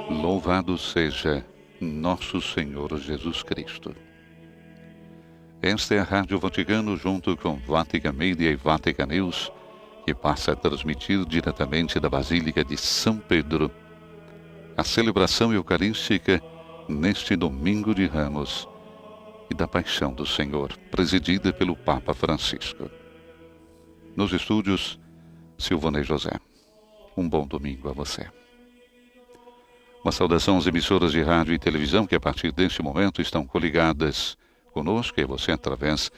Louvado seja nosso Senhor Jesus Cristo. Esta é a Rádio Vaticano, junto com Vatican Media e Vatican News, que passa a transmitir diretamente da Basílica de São Pedro a celebração eucarística neste Domingo de Ramos e da Paixão do Senhor, presidida pelo Papa Francisco. Nos estúdios, Silvonei José. Um bom domingo a você. Uma saudação às emissoras de rádio e televisão que a partir deste momento estão coligadas conosco e você através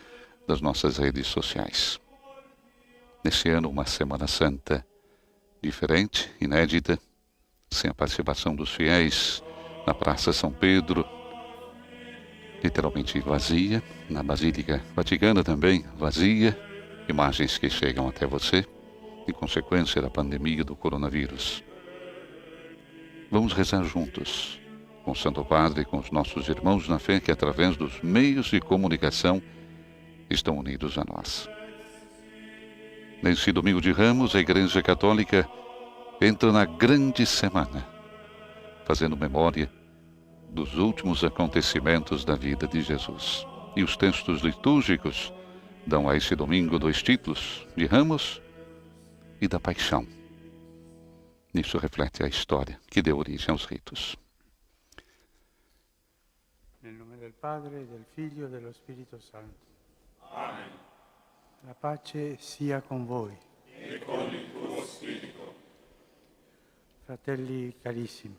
das nossas redes sociais. Neste ano, uma Semana Santa diferente, inédita, sem a participação dos fiéis na Praça São Pedro, literalmente vazia, na Basílica Vaticana também vazia, imagens que chegam até você, em consequência da pandemia do coronavírus. Vamos rezar juntos, com o Santo Padre e com os nossos irmãos na fé que através dos meios de comunicação estão unidos a nós. Nesse Domingo de Ramos, a Igreja Católica entra na grande semana, fazendo memória dos últimos acontecimentos da vida de Jesus. E os textos litúrgicos dão a esse domingo dois títulos, de Ramos e da Paixão. Isso reflete a história que deu origem aos ritos. Nel nome del Padre, del Figlio e dello Spirito Santo. Amen. La pace sia con voi. E con il tuo spirito. Fratelli carissimi,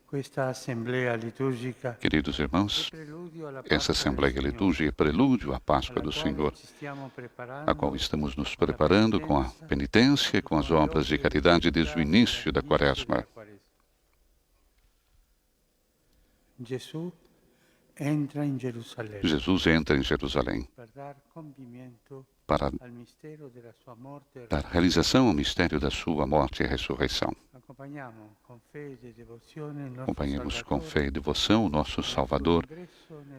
questa assemblea liturgica, Queridos irmãos, essa Assembleia Litúrgica é prelúdio à Páscoa do Senhor, a qual estamos nos preparando com a penitência e com as obras de caridade desde o início da Quaresma. Jesus entra em Jerusalém para dar realização ao mistério da sua morte e ressurreição. Acompanhamos com fé e devoção o nosso Salvador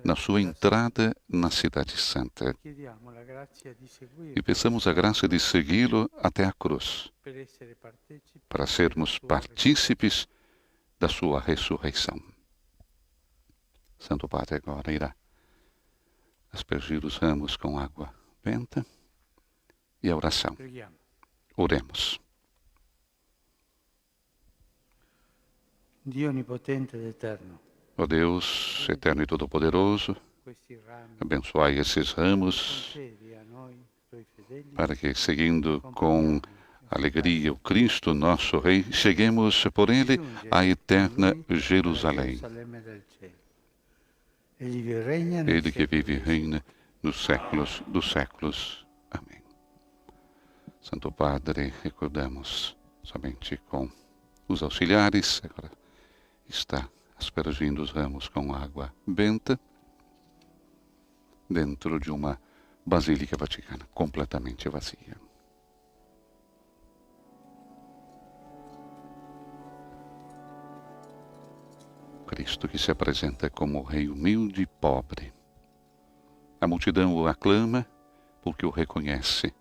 na sua entrada na Cidade Santa e peçamos a graça de segui-lo até a cruz, para sermos partícipes da sua ressurreição. Santo Padre agora irá aspergir os ramos com água benta e a oração. Oremos. Dio onipotente ed eterno, Ó Deus, eterno e todo-poderoso, abençoai esses ramos para que, seguindo com alegria o Cristo, nosso Rei, cheguemos por ele à eterna Jerusalém. Ele que vive e reina nos séculos dos séculos. Amém. Santo Padre, recordamos somente com os auxiliares, agora está aspergindo os ramos com água benta dentro de uma Basílica Vaticana completamente vazia. Cristo que se apresenta como Rei humilde e pobre. A multidão o aclama porque o reconhece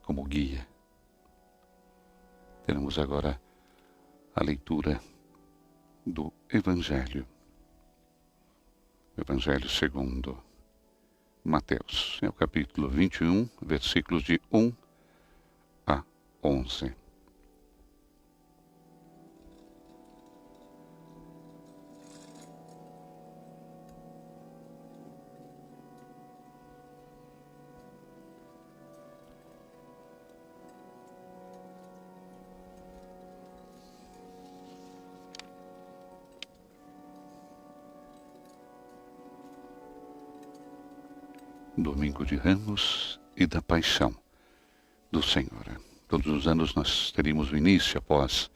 como guia. Teremos agora a leitura do Evangelho. O Evangelho segundo Mateus. É o capítulo 21, versículos de 1 a 11. Domingo de Ramos e da Paixão do Senhor. Todos os anos nós teríamos o início, após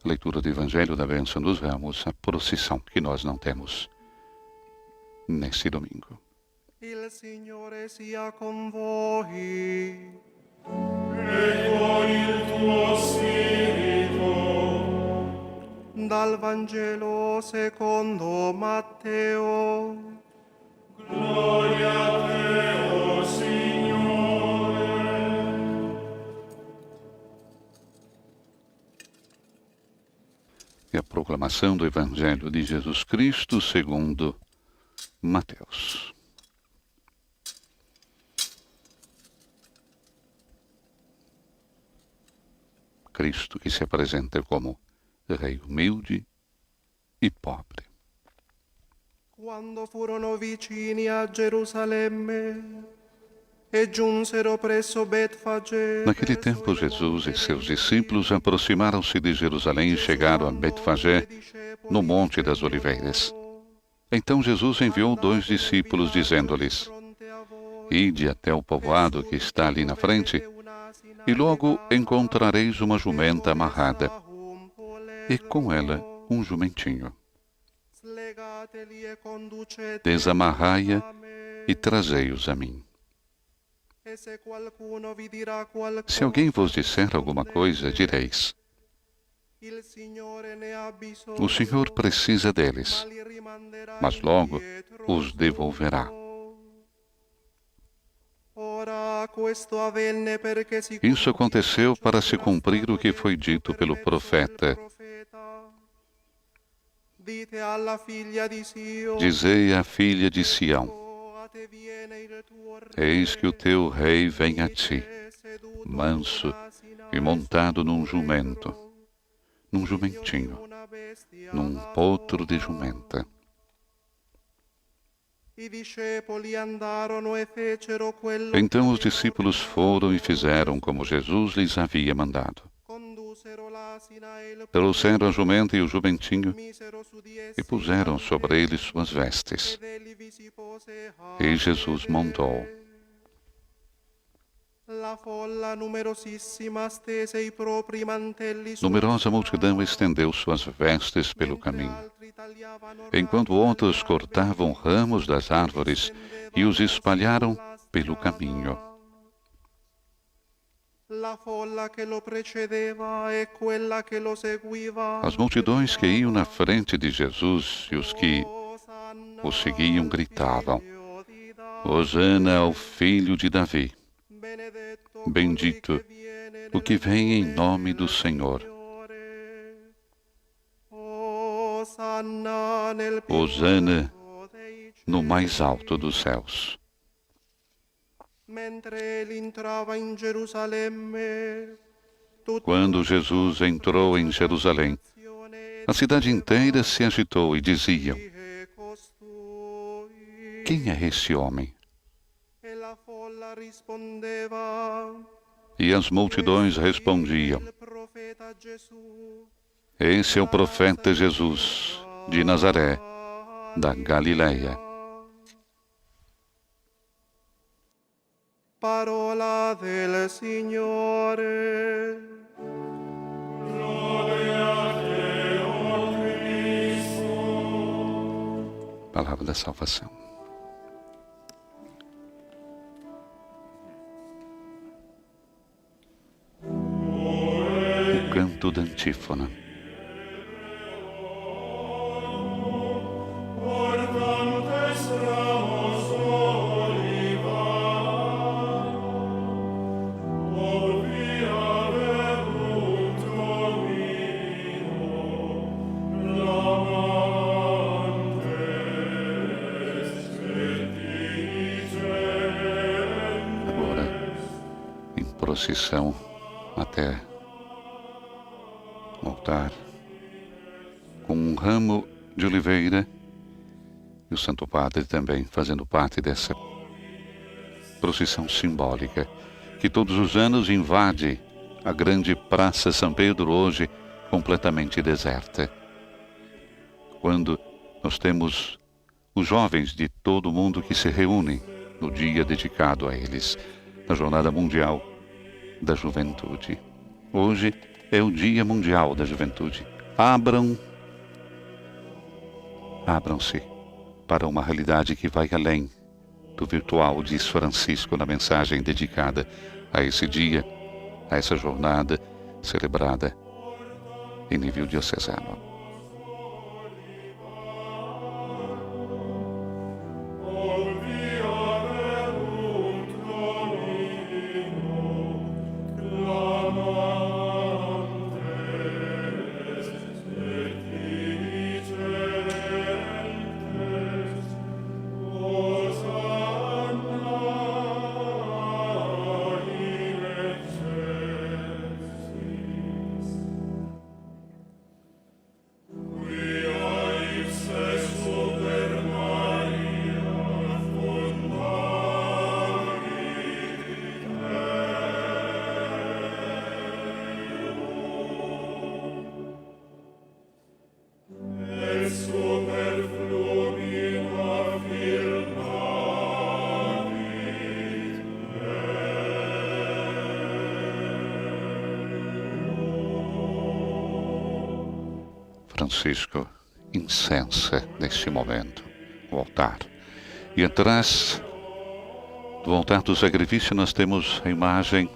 a leitura do Evangelho da Bênção dos Ramos, a procissão, que nós não temos nesse domingo. Il Signore sia con voi. E con il tuo spirito. Dal Vangelo secondo Matteo. Gloria a te, o Signore. e a proclamação do Evangelho de Jesus Cristo segundo Mateus. Cristo que se apresenta como Rei humilde e pobre. Quando furono vicini a Gerusalemme e giunsero presso Betfagé. Naquele tempo, Jesus e seus discípulos aproximaram-se de Jerusalém e chegaram a Betfagé, no Monte das Oliveiras. Então Jesus enviou 2 discípulos, dizendo-lhes: Ide até o povoado que está ali na frente, e logo encontrareis uma jumenta amarrada, e com ela um jumentinho. Desamarrai-a e trazei-os a mim. Se alguém vos disser alguma coisa, direis: o Senhor precisa deles, mas logo os devolverá. Isso aconteceu para se cumprir o que foi dito pelo profeta: Dizei à filha de Sião: Eis que o teu rei vem a ti, manso e montado num jumento, num jumentinho, num potro de jumenta. Então os discípulos foram e fizeram como Jesus lhes havia mandado. Trouxeram a jumenta e o jumentinho e puseram sobre eles suas vestes. E Jesus montou. Numerosa multidão estendeu suas vestes pelo caminho, enquanto outros cortavam ramos das árvores e os espalharam pelo caminho. As multidões que iam na frente de Jesus e os que o seguiam gritavam: Hosana ao Filho de Davi! Bendito o que vem em nome do Senhor! Hosana no mais alto dos céus! Quando Jesus entrou em Jerusalém, a cidade inteira se agitou e diziam: Quem é esse homem? E as multidões respondiam: Esse é o profeta Jesus, de Nazaré, da Galileia. Parola del Signore. Gloria a te, o Cristo. Palavra da salvação. O canto da antífona. Portantes ramos oliva, via verunt Domino, clamantes et diligentes. Agora, em procissão até o altar, com um ramo de oliveira, e o Santo Padre também fazendo parte dessa procissão simbólica, que todos os anos invade a grande Praça São Pedro, hoje completamente deserta. Quando nós temos os jovens de todo o mundo que se reúnem no dia dedicado a eles, na Jornada Mundial da Juventude. Hoje é o Dia Mundial da Juventude. Abram-se para uma realidade que vai além do virtual, diz Francisco na mensagem dedicada a esse dia, a essa jornada celebrada em nível diocesano. Francisco incensa neste momento o altar. E atrás do altar do sacrifício nós temos a imagem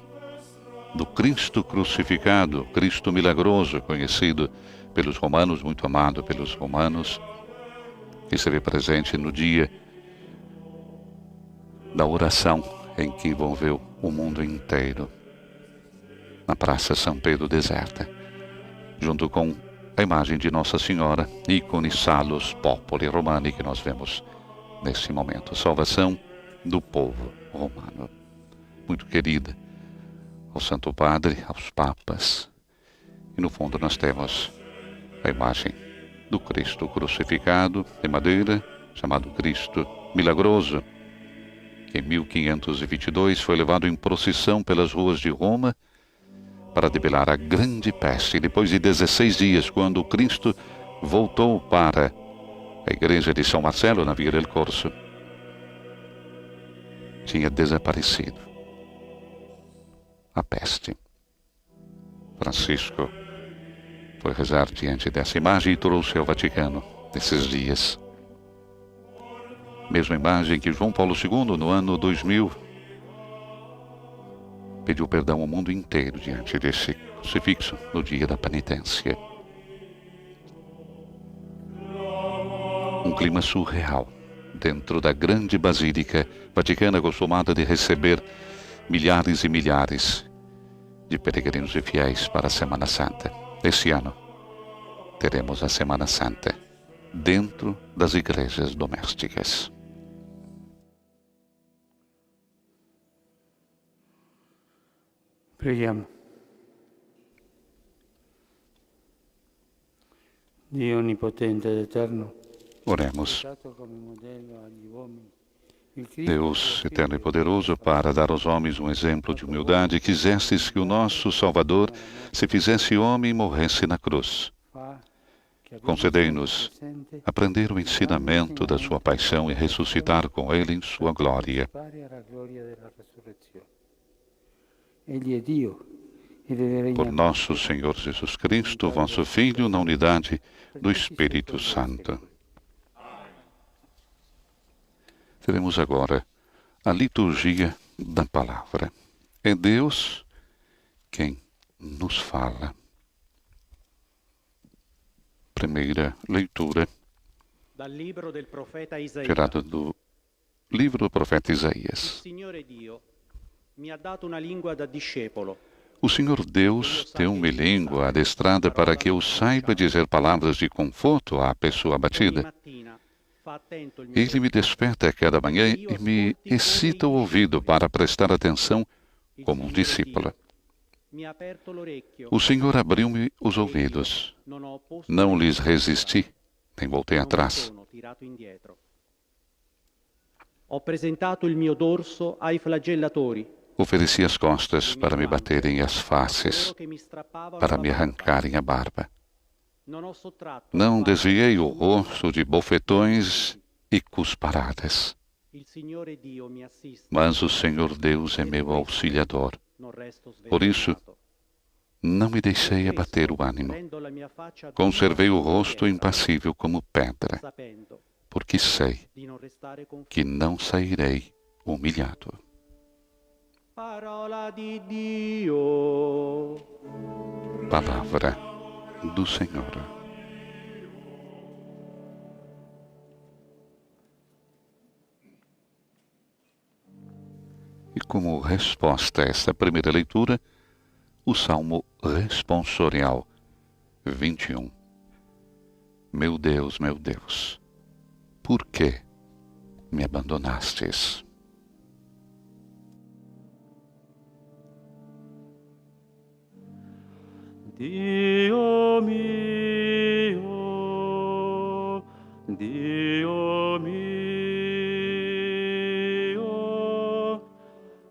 do Cristo crucificado, Cristo milagroso, conhecido pelos romanos, muito amado pelos romanos, que esteve presente no dia da oração em que envolveu o mundo inteiro, na Praça São Pedro deserta, junto com a imagem de Nossa Senhora, ícone Salus Populi Romani, que nós vemos nesse momento. Salvação do povo romano. Muito querida ao Santo Padre, aos Papas. E no fundo nós temos a imagem do Cristo crucificado de madeira, chamado Cristo Milagroso, que em 1522 foi levado em procissão pelas ruas de Roma para debelar a grande peste. Depois de 16 dias, quando Cristo voltou para a igreja de São Marcelo, na Via del Corso, tinha desaparecido a peste. Francisco foi rezar diante dessa imagem e trouxe ao Vaticano nesses dias. Mesma imagem que João Paulo II, no ano 2000, pediu perdão ao mundo inteiro diante desse crucifixo no dia da penitência. Um clima surreal dentro da grande basílica vaticana, acostumada de receber milhares e milhares de peregrinos e fiéis para a Semana Santa. Este ano teremos a Semana Santa dentro das igrejas domésticas. Preghiamo. Dio onnipotente ed eterno, Oremos. dato come modello agli uomini Deus eterno e poderoso, para dar aos homens um exemplo de humildade, quisestes que o nosso Salvador se fizesse homem e morresse na cruz. Concedei-nos aprender o ensinamento da sua paixão e ressuscitar com ele em sua glória. Por nosso Senhor Jesus Cristo, vosso Filho, na unidade do Espírito Santo. Teremos agora a liturgia da palavra. É Deus quem nos fala. Primeira leitura, tirada do livro do profeta Isaías. O Senhor Deus deu-me língua adestrada para que eu saiba dizer palavras de conforto à pessoa abatida. Ele me desperta a cada manhã e me excita o ouvido para prestar atenção como um discípulo. O Senhor abriu-me os ouvidos. Não lhes resisti, nem voltei atrás. Ofereci as costas para me baterem as faces, para me arrancarem a barba. Não desviei o rosto de bofetões e cusparadas. Mas o Senhor Deus é meu auxiliador. Por isso, não me deixei abater o ânimo. Conservei o rosto impassível como pedra, porque sei que não sairei humilhado. Palavra do Senhor. E como resposta a esta primeira leitura, o Salmo responsorial 21. Meu Deus, por que me abandonastes? Dio mio,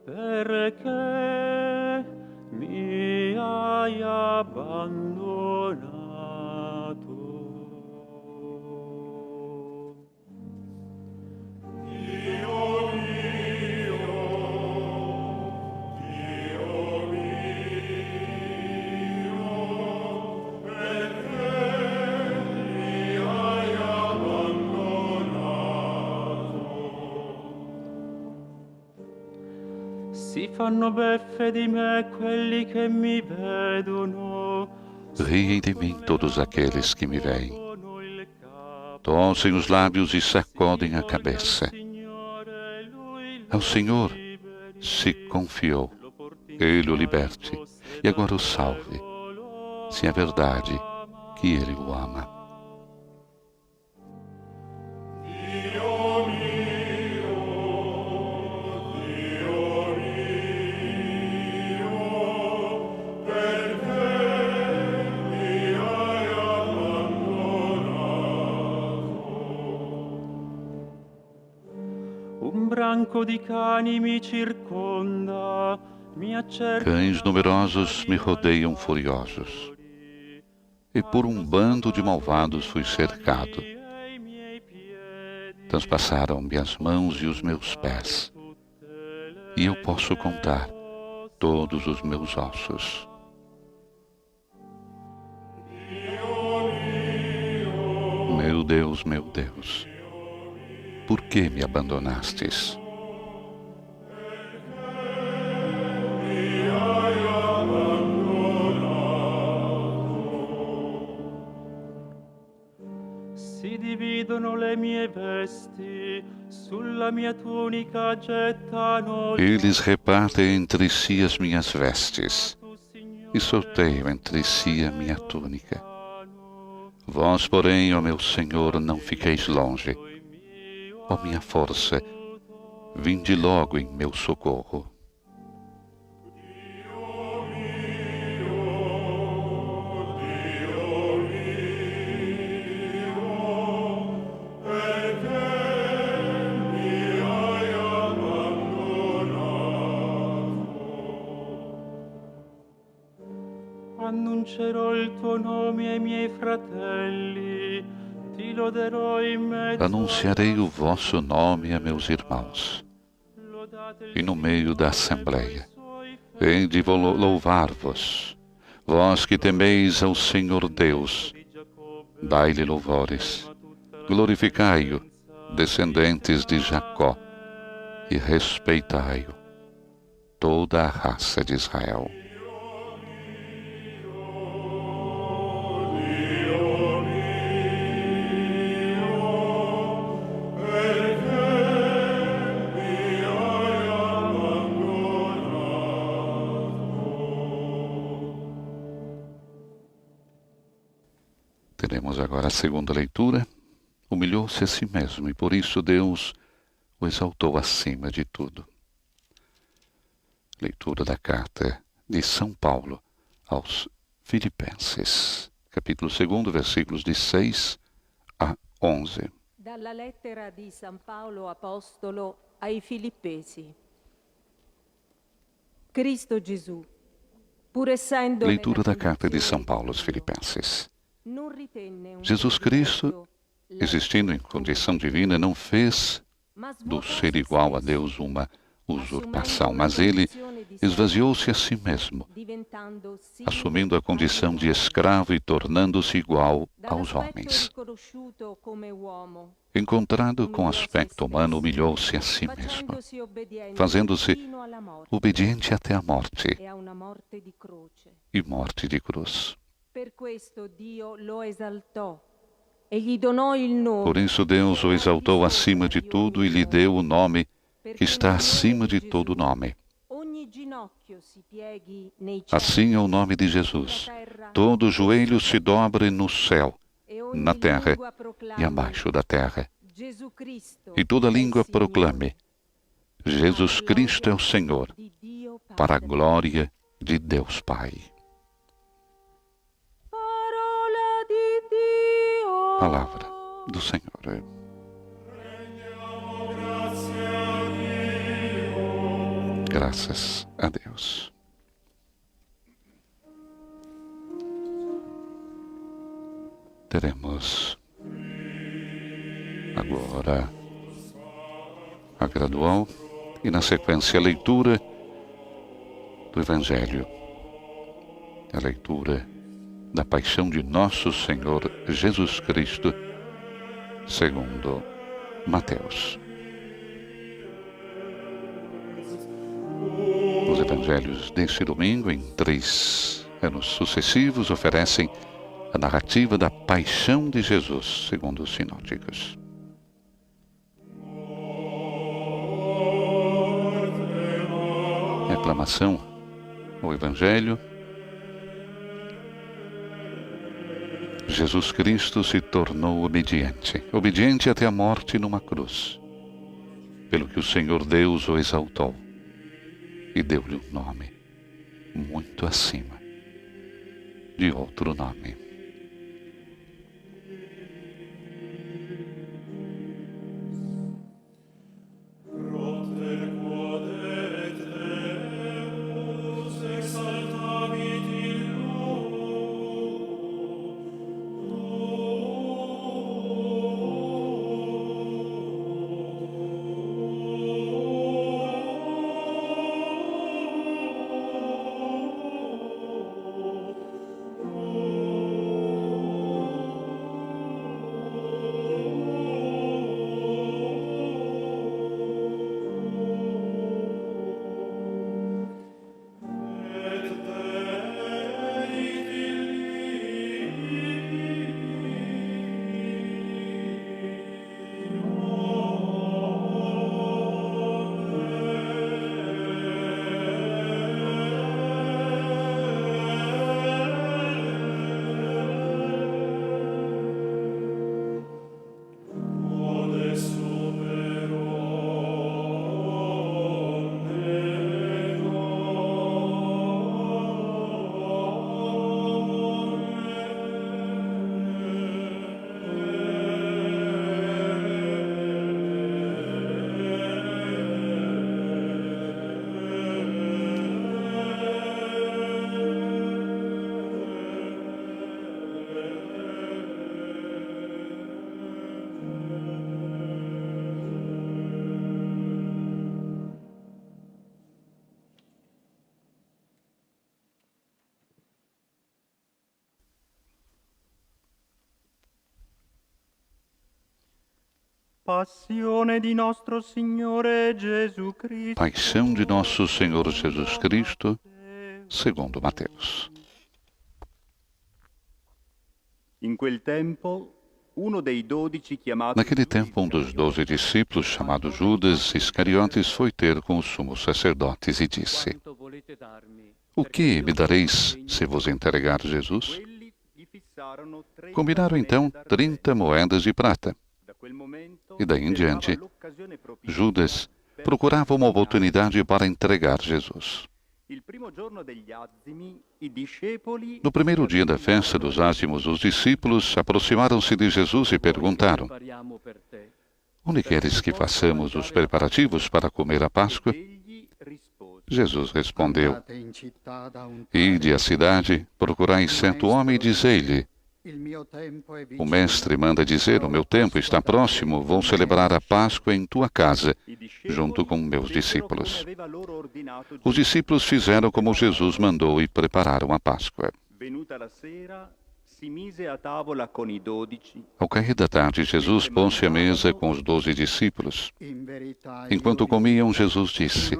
perché mi hai abbandonato? Dio mio, perché Si fanno beffe di me quelli che mi vedono. Riem de mim todos aqueles que me veem. Torcem os lábios e sacodem a cabeça. Ao Senhor se confiou. Ele o liberte e agora o salve, se é verdade que Ele o ama. Un branco di cani mi circonda, mi accerca. Cães numerosos me rodeiam furiosos, e por um bando de malvados fui cercado. Transpassaram minhas mãos e os meus pés, e eu posso contar todos os meus ossos. Meu Deus, por que me abandonastes? Si dividono le mie vesti, sulla mia tunica gettano. Eles repartem entre si as minhas vestes e sorteiam entre si a minha túnica. Vós, porém, ó meu Senhor, não fiqueis longe. Ó minha força, vinde logo em meu socorro. Annuncerò il tuo nome ai miei fratelli, ti loderò in mezzo. Anunciarei o vosso nome a meus irmãos, e no meio da assembleia. Hei de louvar-vos, vós que temeis ao Senhor Deus. Dai-lhe louvores, glorificai-o, descendentes de Jacó, e respeitai-o, toda a raça de Israel. Teremos agora a segunda leitura. Humilhou-se a si mesmo e por isso Deus o exaltou acima de tudo. Leitura da carta de São Paulo aos Filipenses, capítulo 2, versículos de 6 a 11. Dalla lettera di San Paolo Apostolo ai Filippesi. Cristo Gesù, pur essendo Leitura da carta de São Paulo aos Filipenses. Jesus Cristo, existindo em condição divina, não fez do ser igual a Deus uma usurpação, mas ele esvaziou-se a si mesmo, assumindo a condição de escravo e tornando-se igual aos homens. Encontrado com aspecto humano, humilhou-se a si mesmo, fazendo-se obediente até a morte e morte de cruz. Por isso Deus o exaltou acima de tudo e lhe deu o nome que está acima de todo nome. Assim é o nome de Jesus. Todo joelho se dobre no céu, na terra e abaixo da terra. E toda língua proclame: Jesus Cristo é o Senhor, para a glória de Deus Pai. Palavra do Senhor. Graças a Deus. Teremos agora a gradual e, na sequência, a leitura do Evangelho. A leitura da paixão de nosso Senhor Jesus Cristo, segundo Mateus. Oh evangelhos deste domingo, em 3 anos sucessivos, oferecem a narrativa da paixão de Jesus, segundo os sinóticos. Reclamação ao Evangelho. Jesus Cristo se tornou obediente até a morte numa cruz, pelo que o Senhor Deus o exaltou e deu-lhe um nome muito acima de outro nome. Passione di nostro Signore Gesù Cristo. Paixão de nosso Senhor Jesus Cristo, segundo Mateus. Naquele tempo, um dos 12 discípulos, chamado Judas Iscariotes, foi ter com os sumos sacerdotes e disse: O que me dareis se vos entregar Jesus? Combinaram então 30 moedas de prata. E daí em diante, Judas procurava uma oportunidade para entregar Jesus. No primeiro dia da festa dos ázimos, os discípulos aproximaram-se de Jesus e perguntaram: Onde queres que façamos os preparativos para comer a Páscoa? Jesus respondeu: Ide à cidade, procurai certo homem e dizei-lhe: O mestre manda dizer, o meu tempo está próximo, vou celebrar a Páscoa em tua casa, junto com meus discípulos. Os discípulos fizeram como Jesus mandou e prepararam a Páscoa. Ao cair da tarde, Jesus pôs-se à mesa com os 12 discípulos. Enquanto comiam, Jesus disse: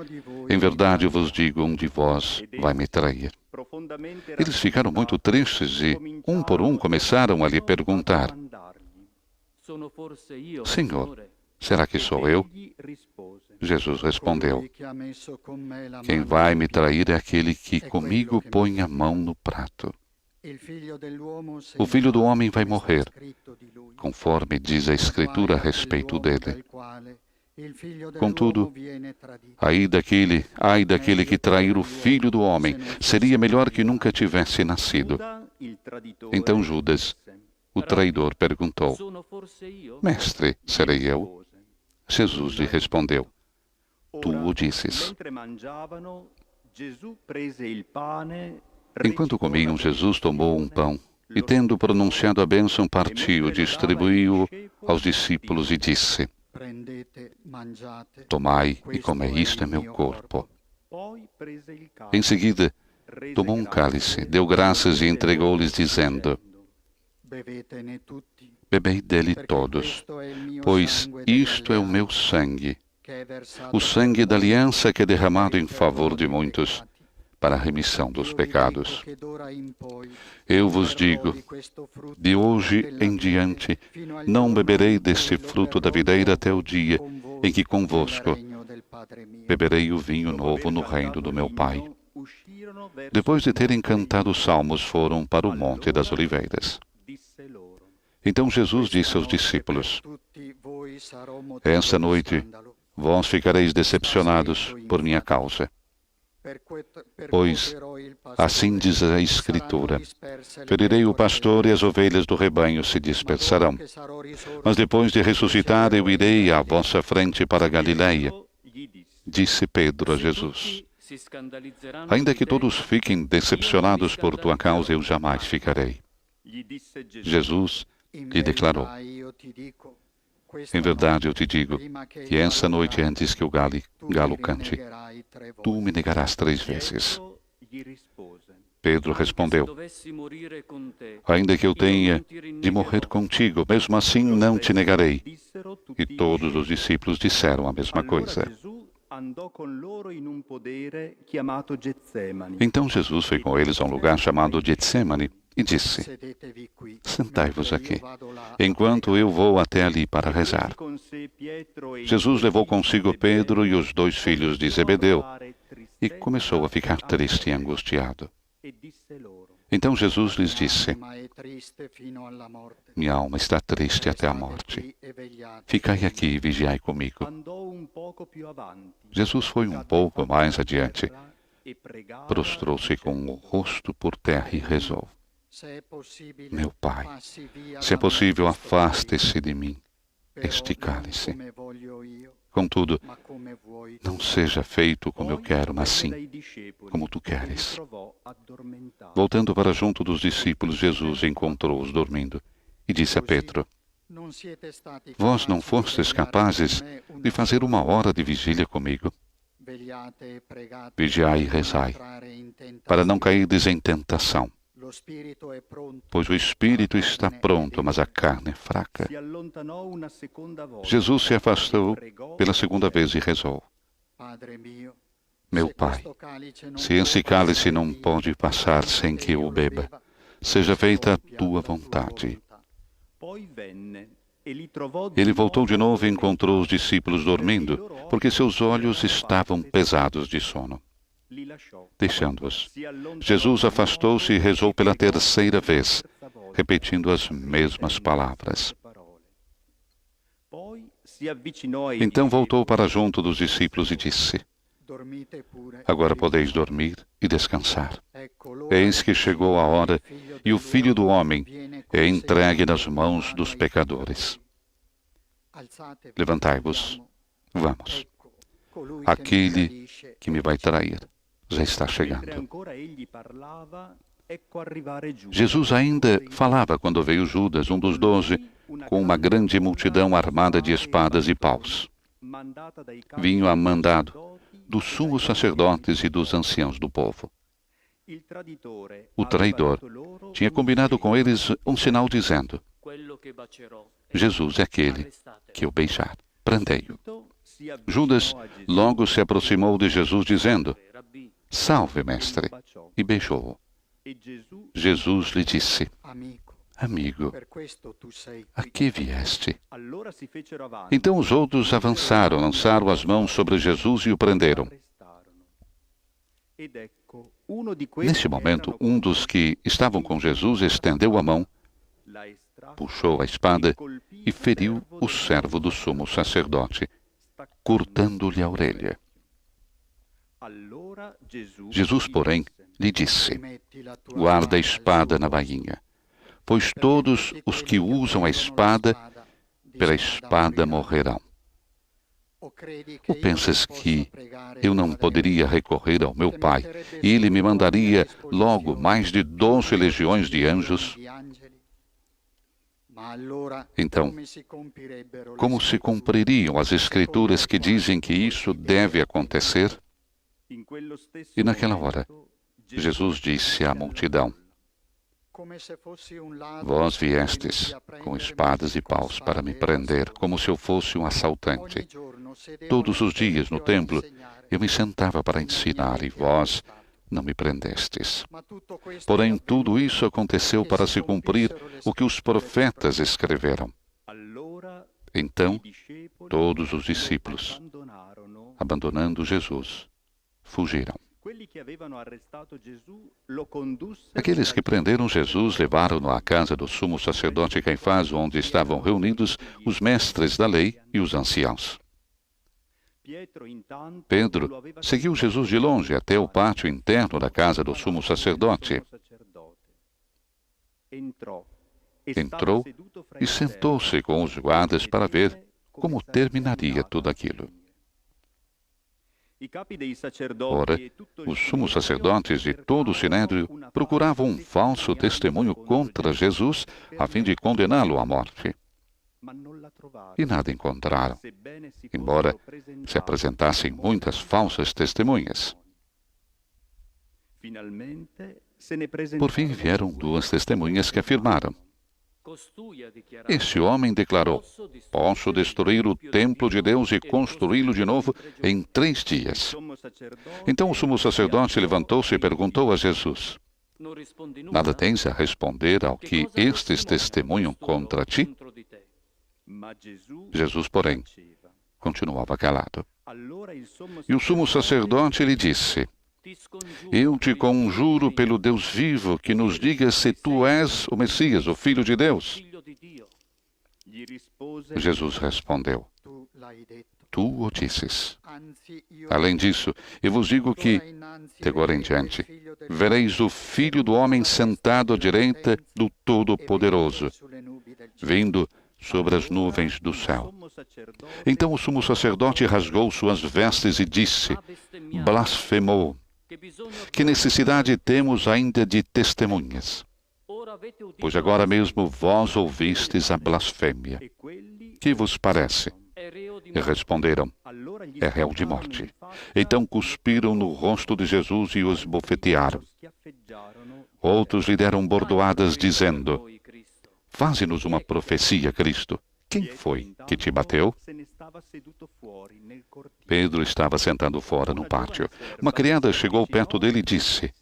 Em verdade vos digo, um de vós vai me trair. Eles ficaram muito tristes e, um por um, começaram a lhe perguntar: Senhor, será que sou eu? Jesus respondeu: Quem vai me trair é aquele que comigo põe a mão no prato. O Filho do Homem vai morrer, conforme diz a Escritura a respeito dele. Contudo, ai daquele que trair o Filho do Homem, seria melhor que nunca tivesse nascido. Então Judas, o traidor, perguntou: Mestre, serei eu? Jesus lhe respondeu: Tu o disses. Enquanto comiam, Jesus tomou um pão e, tendo pronunciado a bênção, partiu, distribuiu-o aos discípulos e disse: Tomai e comei, isto é meu corpo. Em seguida, tomou um cálice, deu graças e entregou-lhes, dizendo: Bebei dele todos, pois isto é o meu sangue, o sangue da aliança que é derramado em favor de muitos, para a remissão dos pecados. Eu vos digo, de hoje em diante, não beberei deste fruto da videira até o dia em que convosco beberei o vinho novo no reino do meu Pai. Depois de terem cantado os salmos, foram para o Monte das Oliveiras. Então Jesus disse aos discípulos: esta noite vós ficareis decepcionados por minha causa. Pois, assim diz a Escritura, ferirei o pastor e as ovelhas do rebanho se dispersarão. Mas depois de ressuscitar, eu irei à vossa frente para a Galileia. Disse Pedro a Jesus: ainda que todos fiquem decepcionados por tua causa, eu jamais ficarei. Jesus lhe declarou: em verdade eu te digo que essa noite, antes que o galo cante, tu me negarás 3 vezes. Pedro respondeu: ainda que eu tenha de morrer contigo, mesmo assim não te negarei. E todos os discípulos disseram a mesma coisa. Então Jesus foi com eles a um lugar chamado Getsemane e disse: sentai-vos aqui, enquanto eu vou até ali para rezar. Jesus levou consigo Pedro e os 2 filhos de Zebedeu e começou a ficar triste e angustiado. Então Jesus lhes disse: minha alma está triste até a morte. Ficai aqui e vigiai comigo. Jesus foi um pouco mais adiante, prostrou-se com o rosto por terra e rezou: meu Pai, se é possível, afaste-se de mim este cálice. Contudo, não seja feito como eu quero, mas sim como tu queres. Voltando para junto dos discípulos, Jesus encontrou-os dormindo e disse a Pedro: vós não fostes capazes de fazer 1 hora de vigília comigo? Vigiai e rezai, para não cairdes em tentação. Pois o espírito está pronto, mas a carne é fraca. Jesus se afastou pela 2ª vez e rezou: meu Pai, se esse cálice não pode passar sem que eu o beba, seja feita a tua vontade. Ele voltou de novo e encontrou os discípulos dormindo, porque seus olhos estavam pesados de sono. Deixando-os, Jesus afastou-se e rezou pela 3ª vez, repetindo as mesmas palavras. Então voltou para junto dos discípulos e disse: agora podeis dormir e descansar. Eis que chegou a hora e o Filho do Homem é entregue nas mãos dos pecadores. Levantai-vos, vamos. Aquele que me vai trair já está chegando. Jesus ainda falava quando veio Judas, um dos 12, com uma grande multidão armada de espadas e paus. Vinha a mandado dos sumos sacerdotes e dos anciãos do povo. O traidor tinha combinado com eles um sinal dizendo: Jesus é aquele que eu beijar, prendei-o. Judas logo se aproximou de Jesus dizendo: salve, mestre, e beijou-o. Jesus lhe disse: amigo, a que vieste? Então os outros avançaram, lançaram as mãos sobre Jesus e o prenderam. Neste momento, um dos que estavam com Jesus estendeu a mão, puxou a espada e feriu o servo do sumo sacerdote, cortando-lhe a orelha. Jesus, porém, lhe disse: guarda a espada na bainha, pois todos os que usam a espada, pela espada morrerão. Ou pensas que eu não poderia recorrer ao meu Pai e Ele me mandaria logo mais de 12 legiões de anjos? Então, como se cumpririam as Escrituras que dizem que isso deve acontecer? E naquela hora, Jesus disse à multidão: vós viestes com espadas e paus para me prender, como se eu fosse um assaltante. Todos os dias no templo eu me sentava para ensinar e vós não me prendestes. Porém, tudo isso aconteceu para se cumprir o que os profetas escreveram. Então, todos os discípulos, abandonando Jesus, fugiram. Aqueles que prenderam Jesus levaram-no à casa do sumo sacerdote Caifás, onde estavam reunidos os mestres da lei e os anciãos. Pedro seguiu Jesus de longe até o pátio interno da casa do sumo sacerdote. Entrou e sentou-se com os guardas para ver como terminaria tudo aquilo. Ora, os sumos sacerdotes e todo o sinédrio procuravam um falso testemunho contra Jesus a fim de condená-lo à morte. E nada encontraram, embora se apresentassem muitas falsas testemunhas. Por fim vieram 2 testemunhas que afirmaram: Este homem declarou: posso destruir o templo de Deus e construí-lo de novo em 3 dias. Então o sumo sacerdote levantou-se e perguntou a Jesus: Nada tens a responder ao que estes testemunham contra ti? Jesus, porém, continuava calado. E o sumo sacerdote lhe disse: Eu te conjuro pelo Deus vivo que nos diga se tu és o Messias, o Filho de Deus. Jesus respondeu: Tu o disses. Além disso, eu vos digo que, de agora em diante, vereis o Filho do Homem sentado à direita do Todo-Poderoso, vindo sobre as nuvens do céu. Então o sumo sacerdote rasgou suas vestes e disse: Blasfemou! Que necessidade temos ainda de testemunhas? Pois agora mesmo vós ouvistes a blasfêmia. Que vos parece? E responderam: É réu de morte. Então cuspiram no rosto de Jesus e os bofetearam. Outros lhe deram bordoadas, dizendo: Faze-nos uma profecia, Cristo. Quem foi que te bateu? Pedro estava sentado fora no pátio. Uma criada chegou perto dele e disse: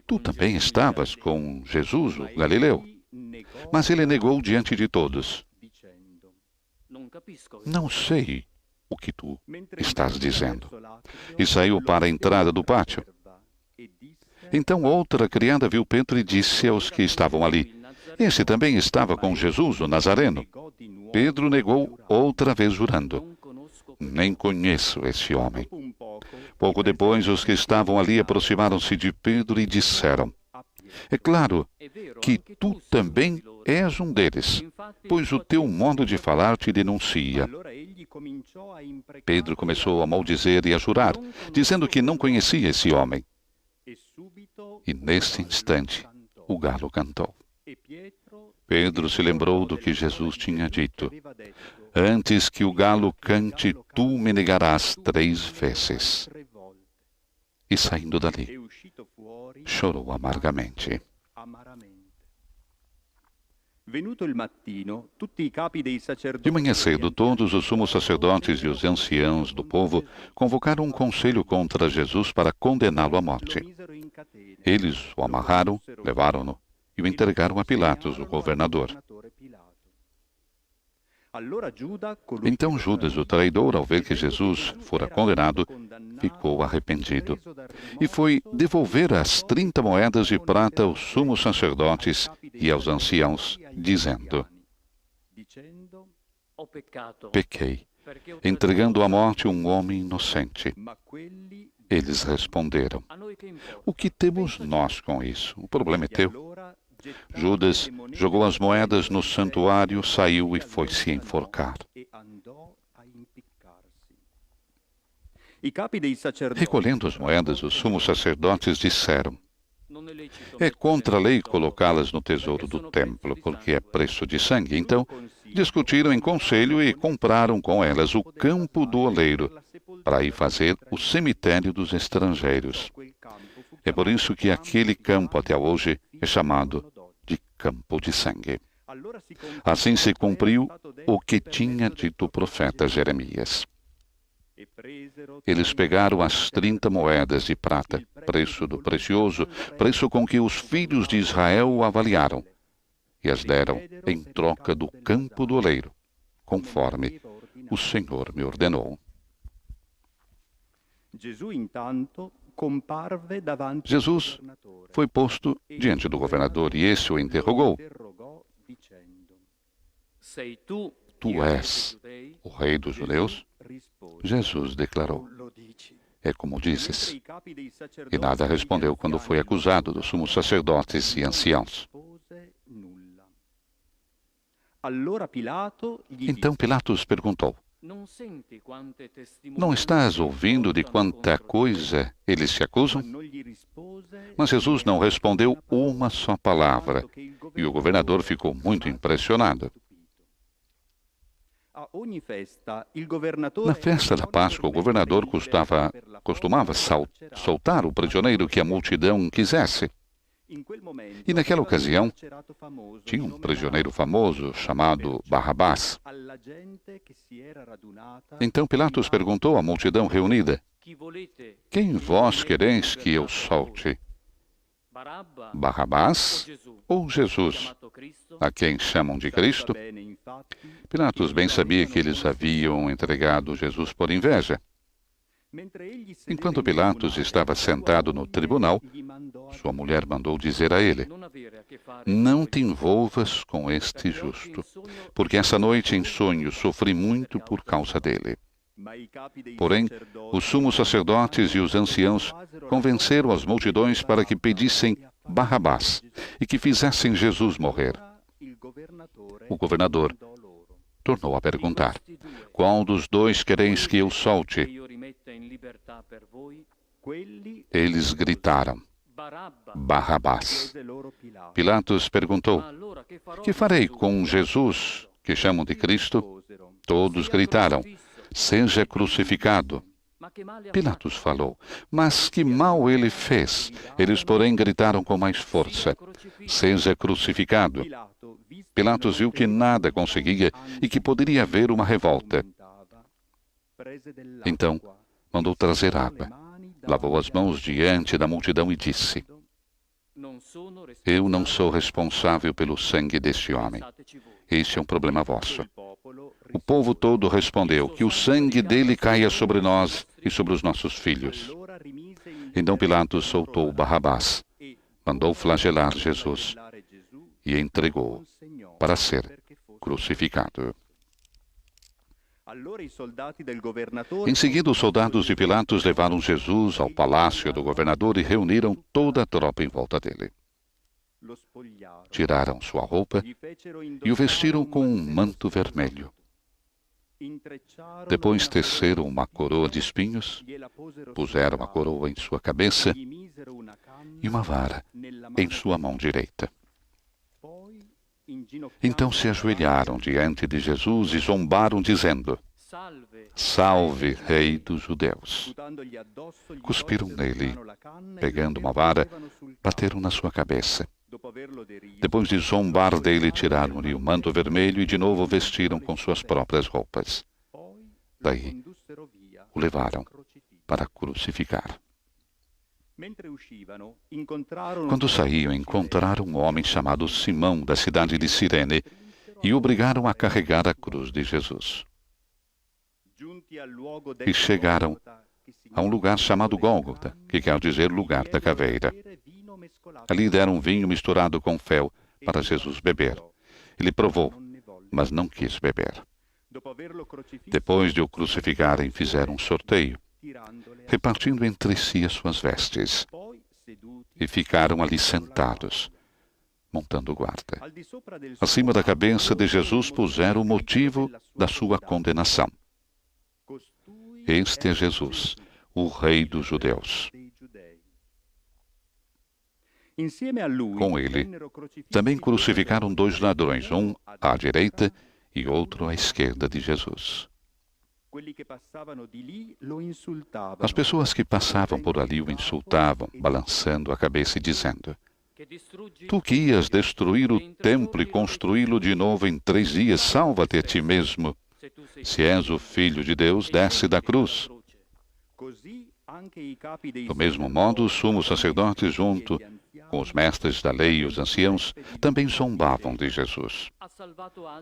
Tu também estavas com Jesus, o Galileu? Mas ele negou diante de todos: Não sei o que tu estás dizendo. E saiu para a entrada do pátio. Então outra criada viu Pedro e disse aos que estavam ali: Esse também estava com Jesus, o Nazareno. Pedro negou outra vez, jurando: Nem conheço esse homem. Pouco depois, os que estavam ali aproximaram-se de Pedro e disseram: É claro que tu também és um deles, pois o teu modo de falar te denuncia. Pedro começou a maldizer e a jurar, dizendo que não conhecia esse homem. E neste instante, o galo cantou. Pedro se lembrou do que Jesus tinha dito: Antes que o galo cante, tu me negarás 3 vezes. E saindo dali, chorou amargamente. De manhã cedo, todos os sumos sacerdotes e os anciãos do povo convocaram um conselho contra Jesus para condená-lo à morte. Eles o amarraram, levaram-no e o entregaram a Pilatos, o governador. Então Judas, o traidor, ao ver que Jesus fora condenado, ficou arrependido e foi devolver as 30 moedas de prata aos sumos sacerdotes e aos anciãos, dizendo: Pequei, entregando à morte um homem inocente. Eles responderam: O que temos nós com isso? O problema é teu. Judas jogou as moedas no santuário, saiu e foi se enforcar. Recolhendo as moedas, os sumos sacerdotes disseram: É contra a lei colocá-las no tesouro do templo, porque é preço de sangue. Então, discutiram em conselho e compraram com elas o campo do oleiro, para aí fazer o cemitério dos estrangeiros. É por isso que aquele campo até hoje é chamado de campo de sangue. Assim se cumpriu o que tinha dito o profeta Jeremias. Eles pegaram as 30 moedas de prata, preço do precioso, preço com que os filhos de Israel o avaliaram, e as deram em troca do campo do oleiro, conforme o Senhor me ordenou. Jesus foi posto diante do governador e esse o interrogou. Tu és o rei dos judeus? Jesus declarou. É como dizes. E nada respondeu quando foi acusado dos sumos sacerdotes e anciãos. Então Pilatos perguntou: Não estás ouvindo de quanta coisa eles se acusam? Mas Jesus não respondeu uma só palavra, e o governador ficou muito impressionado. Na festa da Páscoa, o governador costumava soltar o prisioneiro que a multidão quisesse. E naquela ocasião, tinha um prisioneiro famoso chamado Barrabás. Então Pilatos perguntou à multidão reunida: Quem vós quereis que eu solte? Barrabás ou Jesus, a quem chamam de Cristo? Pilatos bem sabia que eles haviam entregado Jesus por inveja. Enquanto Pilatos estava sentado no tribunal, sua mulher mandou dizer a ele: Não te envolvas com este justo, porque essa noite em sonho sofri muito por causa dele. Porém, os sumos sacerdotes e os anciãos convenceram as multidões para que pedissem Barrabás e que fizessem Jesus morrer. O governador tornou a perguntar: Qual dos dois quereis que eu solte? Eles gritaram: Barrabás. Pilatos perguntou: Que farei com Jesus, que chamam de Cristo? Todos gritaram: Seja crucificado. Pilatos falou: Mas que mal ele fez? Eles, porém, gritaram com mais força: Seja crucificado. Pilatos viu que nada conseguia e que poderia haver uma revolta. Então, mandou trazer água, lavou as mãos diante da multidão e disse: Eu não sou responsável pelo sangue deste homem. Este é um problema vosso. O povo todo respondeu: Que o sangue dele caia sobre nós e sobre os nossos filhos. Então Pilatos soltou Barrabás, mandou flagelar Jesus e entregou-o para ser crucificado. Em seguida, os soldados de Pilatos levaram Jesus ao palácio do governador e reuniram toda a tropa em volta dele. Tiraram sua roupa e o vestiram com um manto vermelho. Depois teceram uma coroa de espinhos, puseram a coroa em sua cabeça e uma vara em sua mão direita. Então se ajoelharam diante de Jesus e zombaram, dizendo: Salve, Rei dos Judeus! Cuspiram nele, pegando uma vara, bateram na sua cabeça. Depois de zombar dele, tiraram-lhe o manto vermelho e de novo o vestiram com suas próprias roupas. Daí o levaram para crucificar. Quando saíam, encontraram um homem chamado Simão, da cidade de Cirene, e o obrigaram a carregar a cruz de Jesus. E chegaram a um lugar chamado Gólgota, que quer dizer lugar da caveira. Ali deram vinho misturado com fel para Jesus beber. Ele provou, mas não quis beber. Depois de o crucificarem, fizeram um sorteio, repartindo entre si as suas vestes, e ficaram ali sentados, montando guarda. Acima da cabeça de Jesus puseram o motivo da sua condenação. Este é Jesus, o Rei dos Judeus. Com ele, também crucificaram 2 ladrões, um à direita e outro à esquerda de Jesus. As pessoas que passavam por ali o insultavam, balançando a cabeça e dizendo: Tu que ias destruir o templo e construí-lo de novo em 3 dias, salva-te a ti mesmo. Se és o Filho de Deus, desce da cruz. Do mesmo modo, os sumos sacerdotes, junto com os mestres da lei e os anciãos, também zombavam de Jesus.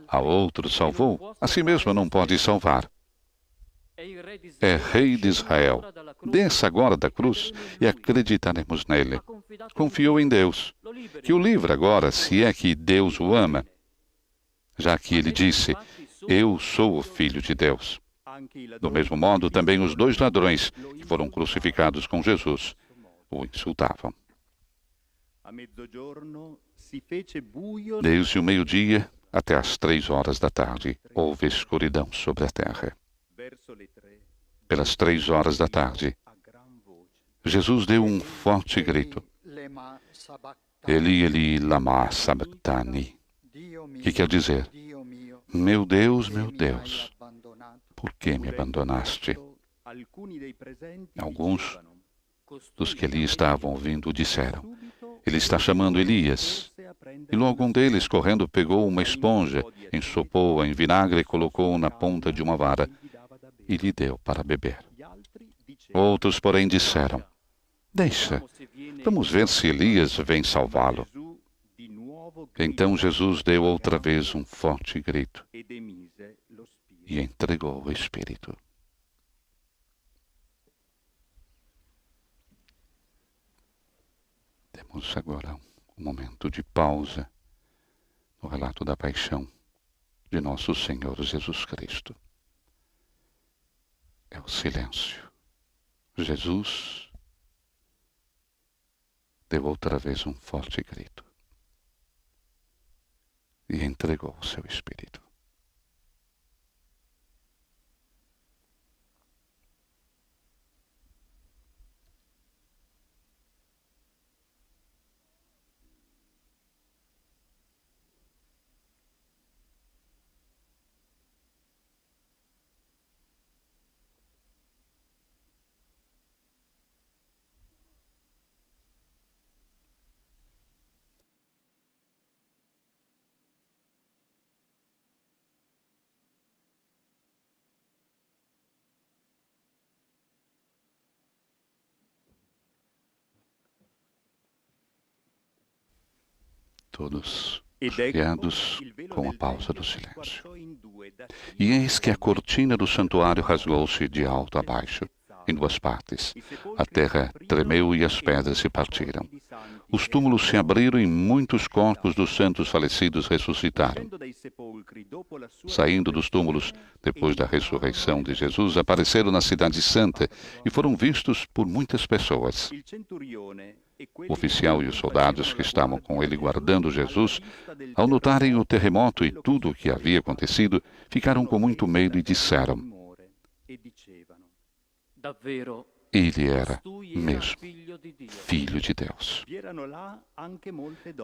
A outro salvou, a si mesmo não pode salvar. É Rei de Israel. Desça agora da cruz e acreditaremos nele. Confiou em Deus, que o livra agora, se é que Deus o ama, já que ele disse, eu sou o Filho de Deus. Do mesmo modo, também os 2 ladrões que foram crucificados com Jesus o insultavam. Desde o meio-dia até às 3 horas da tarde, houve escuridão sobre a terra. Pelas 3 horas da tarde, Jesus deu um forte grito. Eli, Eli, lama sabachthani, que quer dizer, meu Deus, por que me abandonaste? Alguns dos que ali estavam ouvindo disseram, ele está chamando Elias. E logo um deles, correndo, pegou uma esponja, ensopou-a em vinagre e colocou na ponta de uma vara e lhe deu para beber. Outros, porém, disseram, deixa, vamos ver se Elias vem salvá-lo. Então Jesus deu outra vez um forte grito e entregou o Espírito. Temos agora um momento de pausa no relato da paixão de nosso Senhor Jesus Cristo. É o silêncio. Jesus deu outra vez um forte grito e entregou o seu Espírito. Todos guiados com a pausa do silêncio. E eis que a cortina do santuário rasgou-se de alto a baixo, em 2 partes. A terra tremeu e as pedras se partiram. Os túmulos se abriram e muitos corpos dos santos falecidos ressuscitaram. Saindo dos túmulos, depois da ressurreição de Jesus, apareceram na cidade santa e foram vistos por muitas pessoas. O oficial e os soldados que estavam com ele guardando Jesus, ao notarem o terremoto e tudo o que havia acontecido, ficaram com muito medo e disseram, ele era mesmo Filho de Deus.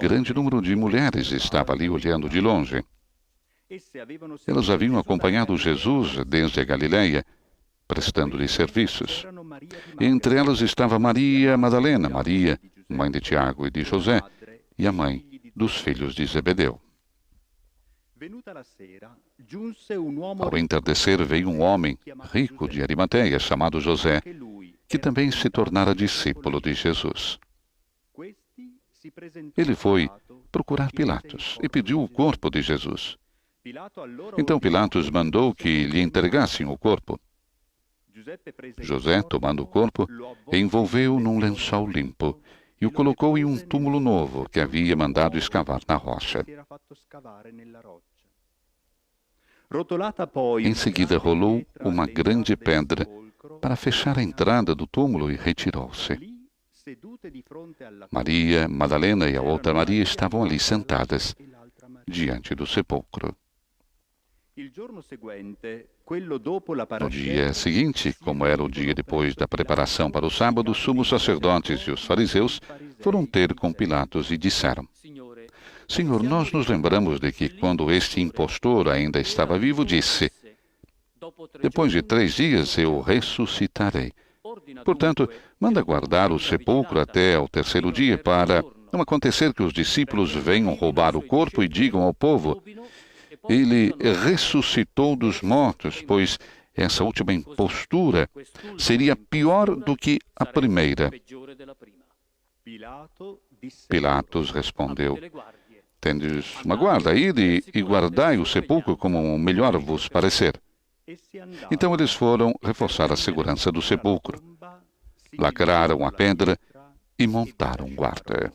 Grande número de mulheres estava ali olhando de longe. Elas haviam acompanhado Jesus desde a Galileia, prestando-lhe serviços. Entre elas estava Maria Madalena, Maria, mãe de Tiago e de José, e a mãe dos filhos de Zebedeu. Ao entardecer veio um homem rico de Arimateia, chamado José, que também se tornara discípulo de Jesus. Ele foi procurar Pilatos e pediu o corpo de Jesus. Então Pilatos mandou que lhe entregassem o corpo. José, tomando o corpo, envolveu-o num lençol limpo e o colocou em um túmulo novo que havia mandado escavar na rocha. Em seguida rolou uma grande pedra para fechar a entrada do túmulo e retirou-se. Maria Madalena e a outra Maria estavam ali sentadas, diante do sepulcro. No dia seguinte, como era o dia depois da preparação para o sábado, os sumos sacerdotes e os fariseus foram ter com Pilatos e disseram, Senhor, nós nos lembramos de que quando este impostor ainda estava vivo, disse, depois de 3 dias eu ressuscitarei. Portanto, manda guardar o sepulcro até ao 3º dia para, Não acontecer que os discípulos venham roubar o corpo e digam ao povo: ele ressuscitou dos mortos, pois essa última impostura seria pior do que a primeira. Pilatos respondeu: tendes uma guarda, ide e guardai o sepulcro como melhor vos parecer. Então eles foram reforçar a segurança do sepulcro, lacraram a pedra e montaram guarda.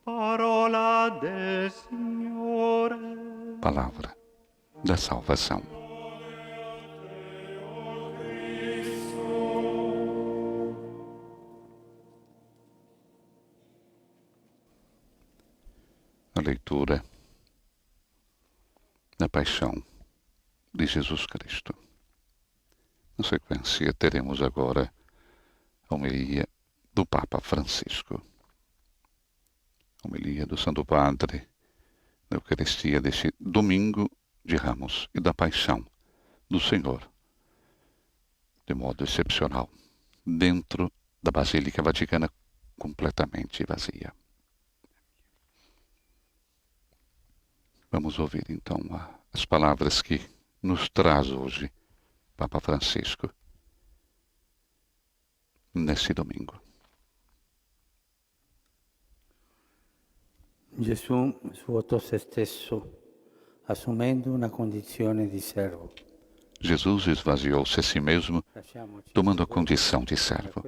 Parola del Signore. Palavra da salvação. A leitura da paixão de Jesus Cristo. Na sequência, teremos agora a homilia do Papa Francisco. A homilia do Santo Padre da Eucaristia deste domingo de Ramos e da paixão do Senhor, de modo excepcional, dentro da Basílica Vaticana completamente vazia. Vamos ouvir então as palavras que nos traz hoje Papa Francisco nesse domingo. Gesù svuotò se stesso, assumendo una condizione di servo. Jesus esvaziou-se a si mesmo, tomando a condição de servo.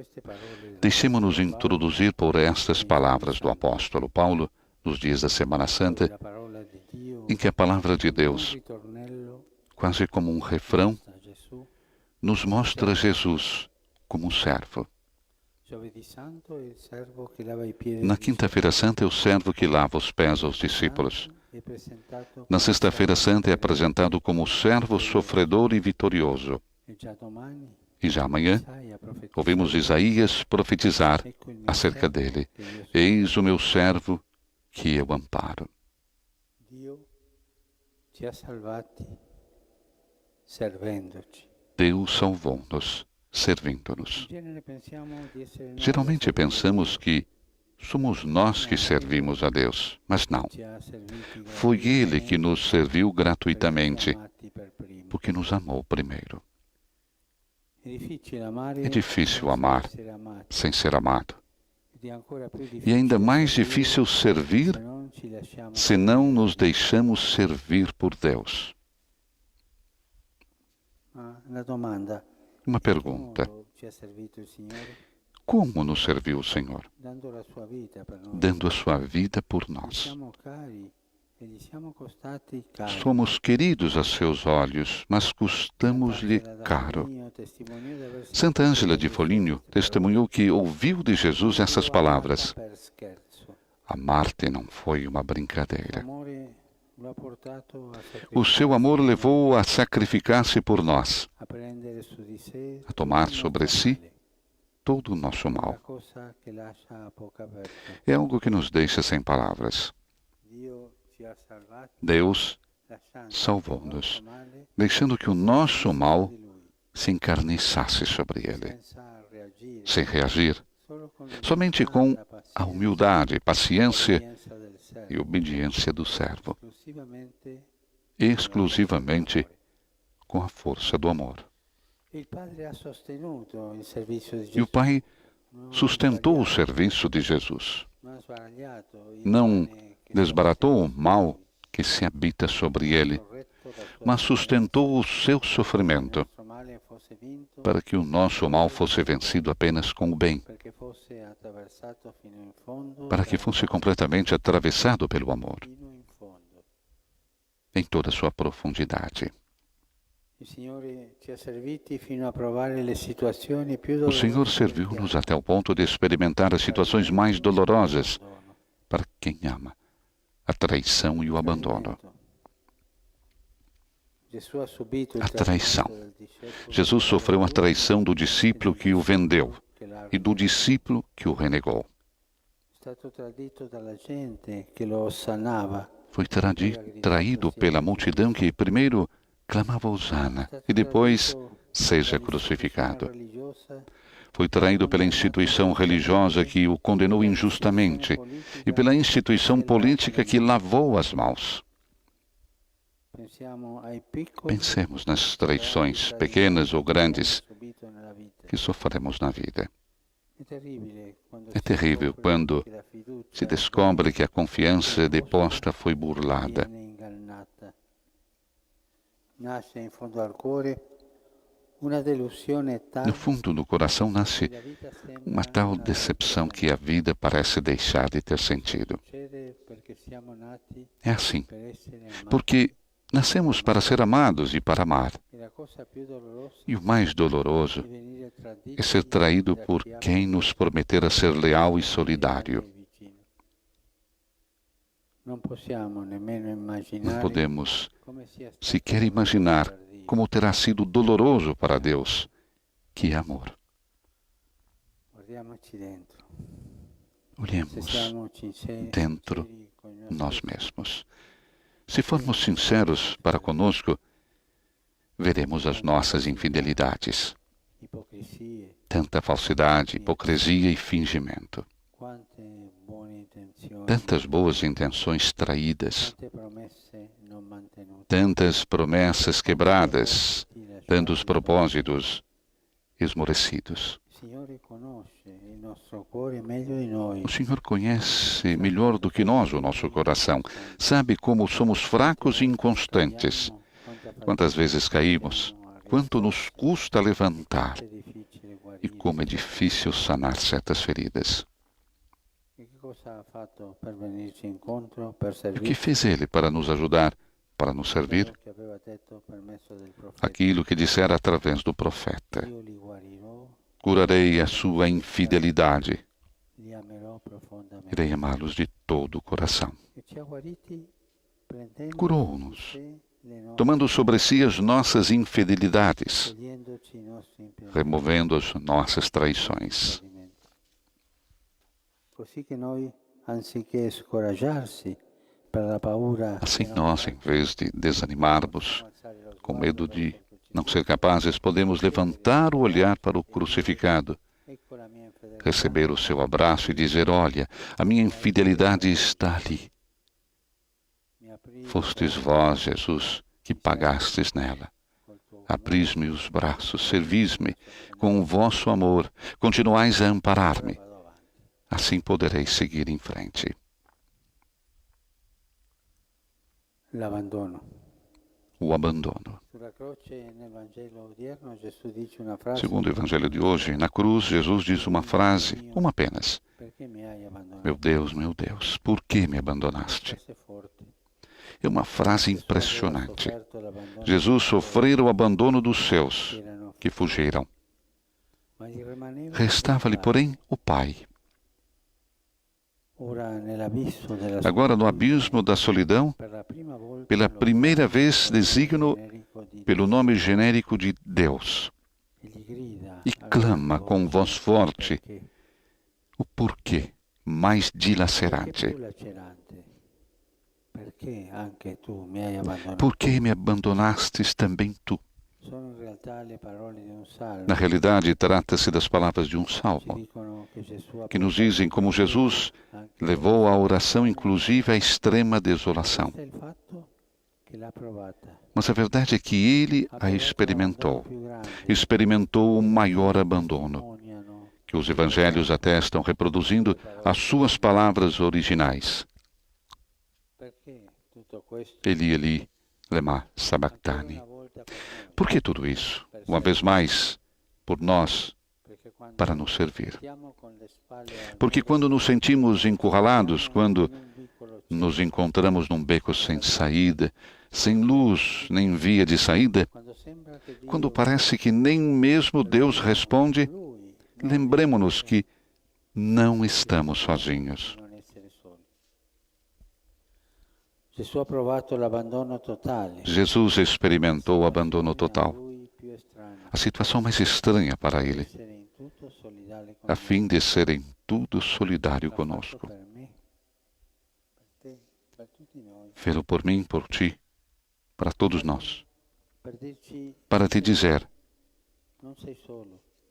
Deixemo-nos introduzir por estas palavras do apóstolo Paulo nos dias da Semana Santa, em que a palavra de Deus, quase como um refrão, nos mostra Jesus como um servo. Na Quinta-feira Santa é o servo que lava os pés aos discípulos. Na Sexta-feira Santa é apresentado como o servo sofredor e vitorioso. E já amanhã, ouvimos Isaías profetizar acerca dele: eis o meu servo que eu amparo. Deus salvou-nos, servindo-nos. Geralmente pensamos que somos nós que servimos a Deus, mas não. Foi Ele que nos serviu gratuitamente, porque nos amou primeiro. É difícil amar sem ser amado. E ainda mais difícil servir se não nos deixamos servir por Deus. Uma pergunta: como nos serviu o Senhor? Dando a sua vida por nós. Somos queridos a seus olhos, mas custamos-lhe caro. Santa Ângela de Foligno testemunhou que ouviu de Jesus essas palavras: amar-te não foi uma brincadeira. O seu amor levou-o a sacrificar-se por nós, a tomar sobre si todo o nosso mal. É algo que nos deixa sem palavras. Deus salvou-nos, deixando que o nosso mal se encarniçasse sobre ele, sem reagir, somente com a humildade, paciência e obediência do servo, exclusivamente com a força do amor. E o Pai sustentou o serviço de Jesus. Não desbaratou o mal que se habita sobre ele, mas sustentou o seu sofrimento, para que o nosso mal fosse vencido apenas com o bem, para que fosse completamente atravessado pelo amor, em toda a sua profundidade. O Senhor serviu-nos até o ponto de experimentar as situações mais dolorosas para quem ama, a traição e o abandono. A traição. Jesus sofreu a traição do discípulo que o vendeu e do discípulo que o renegou. Foi traído pela multidão que primeiro clamava Hosana e depois seja crucificado. Foi traído pela instituição religiosa que o condenou injustamente e pela instituição política que lavou as mãos. Pensemos nas traições, pequenas ou grandes, que sofremos na vida. É terrível quando se descobre que a confiança deposta foi burlada. No fundo do coração nasce uma tal decepção que a vida parece deixar de ter sentido. É assim, porque nascemos para ser amados e para amar. E o mais doloroso é ser traído por quem nos prometera ser leal e solidário. Não podemos sequer imaginar como terá sido doloroso para Deus, que é amor. Olhemos dentro de nós mesmos. Se formos sinceros para conosco, veremos as nossas infidelidades. Tanta falsidade, hipocrisia e fingimento. Tantas boas intenções traídas. Tantas promessas quebradas. Tantos propósitos esmorecidos. O Senhor conhece melhor do que nós o nosso coração. Sabe como somos fracos e inconstantes. Quantas vezes caímos, quanto nos custa levantar e como é difícil sanar certas feridas. O que fez Ele para nos ajudar, para nos servir? Aquilo que dissera através do profeta. Curarei a sua infidelidade. Irei amá-los de todo o coração. Curou-nos, tomando sobre si as nossas infidelidades, removendo as nossas traições. Assim nós, em vez de desanimarmos, com medo de não ser capazes, podemos levantar o olhar para o crucificado, receber o seu abraço e dizer: olha, a minha infidelidade está ali. Fostes vós, Jesus, que pagastes nela. Abris-me os braços, servis-me com o vosso amor, continuais a amparar-me. Assim poderei seguir em frente. O abandono. Segundo o Evangelho de hoje, na cruz, Jesus diz uma frase, uma apenas: meu Deus, por que me abandonaste? É uma frase impressionante. Jesus sofrera o abandono dos seus, que fugiram. Restava-lhe, porém, o Pai. Agora, no abismo da solidão, pela primeira vez designo pelo nome genérico de Deus e clama com voz forte o porquê mais dilacerante. Por que me abandonastes também tu? Na realidade, trata-se das palavras de um salmo, que nos dizem como Jesus levou a oração inclusive à extrema desolação. Mas a verdade é que ele a experimentou o maior abandono, que os evangelhos atestam reproduzindo as suas palavras originais. Eli, Eli, lema sabachthani. Por que tudo isso? Uma vez mais, por nós, para nos servir. Porque quando nos sentimos encurralados, quando nos encontramos num beco sem saída, sem luz nem via de saída, quando parece que nem mesmo Deus responde, lembremo-nos que não estamos sozinhos. Jesus experimentou o abandono total, a situação mais estranha para ele, a fim de ser em tudo solidário conosco. Fê-lo por mim, por ti, para todos nós, para te dizer: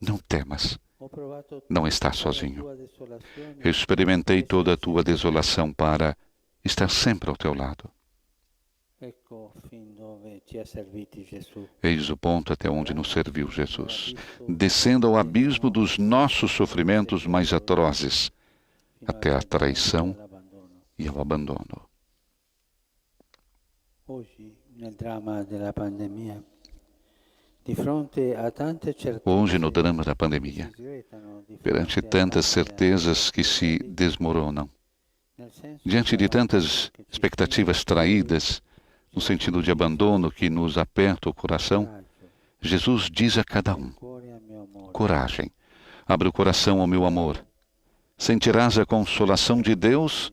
Não temas, Ho provato não estás tutta la sozinho. tua desolazione Experimentei toda a tua desolação para estar sempre ao teu lado. Ecco fin dove ci ha serviti Gesù. Eis o ponto até onde nos serviu Jesus, descendo ao abismo dos nossos sofrimentos mais atrozes, até a traição All'abbandono. e ao abandono. Oggi, nel dramma della pandemia, di fronte a tante certezze Hoje, no drama da che pandemia, si svuotano di perante fronte a tantas tante certezas que se aspettative, desmoronam, nel senso diante de però tantas che ci expectativas sia traídas, no sentido de abandono que nos aperta o coração, coraggio, Jesus diz a cada il um: cuore al mio amore. coragem, abre o coração ao meu amor. Sentirás a consolação de Deus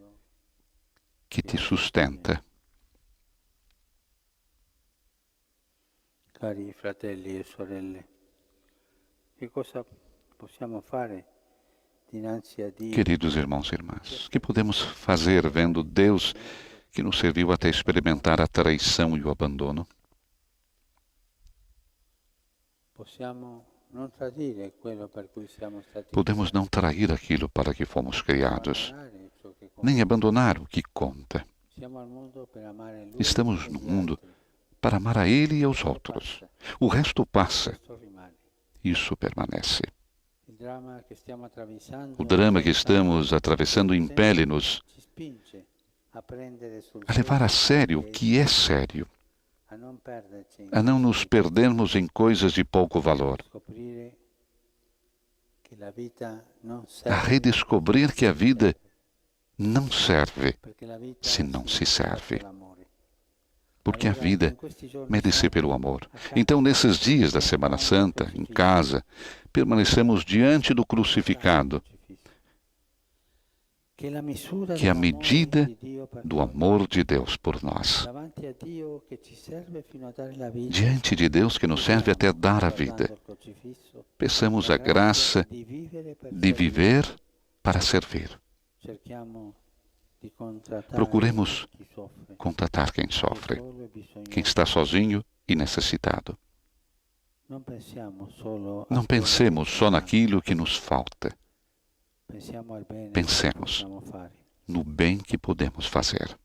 que te sustenta. Cari fratelli e sorelle, che cosa possiamo fare dinanzi a Dio? Queridos irmãos e irmãs, o que podemos fazer vendo Deus que nos serviu até experimentar a traição e o abandono? Possiamo non tradire quello per cui siamo stati Podemos não trair aquilo para que fomos criados, abbandonare ciò che nem abandonar o que conta. siamo al mondo per amare Lui Estamos e no gli mundo altri. para amar a Ele e aos outros. O resto passa, Questo rimane. isso permanece. Il dramma che stiamo attraversando O drama que estamos atravessando impele-nos ci spinge a prendere sul a levar a sério o que é sério, a non perderci in a não nos perdermos em coisas de pouco valor, scoprire che la vita non a serve redescobrir que a vida não serve perché la vita se não se serve, l'amore. porque a Allora, vida in questi giorni merece pelo santi, amor. a casa, Então, nesses dias da Semana Santa, em casa, permanecemos diante do crucificado, che la misura que é a dell'amore medida di Dio per do noi, amor de Deus por nós. davanti a Dio che ci serve fino a dare la vita, Diante de Deus que nos serve até dar a vida, guardando il crocifisso, peçamos a graça di vivere per de viver para servir. cerchiamo di contrattare Procuremos chi soffre, contatar quem chi sofre, solo e bisognoso. quem está sozinho e necessitado. Non pensiamo solo a Não quello pensemos che só ci naquilo que nos falta, manca, pensiamo al bene Pensemos. che possiamo fare. no bem que podemos fazer.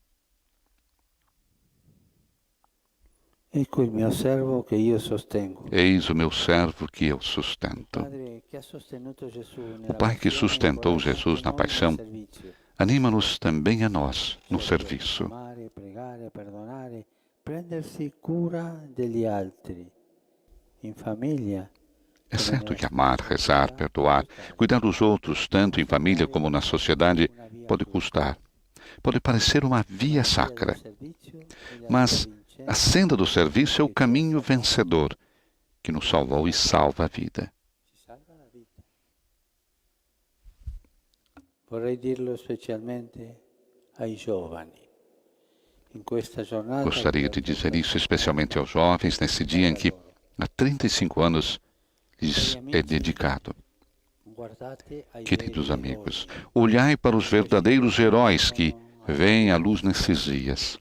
Ecco il mio servo che io sostengo. Eis o meu servo que eu sustento. Padre che ha sostenuto Gesù nella Pai que passione, sustentou incoraggia Jesus na anche noi paixão, nel servizio. Anima-nos também a nós no Serve serviço. amare, pregare, perdonare, prendersi cura degli altri, in famiglia. É certo que amar, rezar, perdoar, cuidar dos outros, tanto em família como na sociedade, pode custar. Pode parecer uma via sacra, mas a senda do serviço é o caminho vencedor que nos salvou e salva a vida. Vorrei dirlo specialmente ai giovani. In questa giornata Gostaria de dizer isso especialmente aos jovens nesse dia em que, há 35 anos, lhes é dedicado. guardate ai Queridos veri amigos, eroi. olhai para os verdadeiros heróis que vêm à luz nesses dias.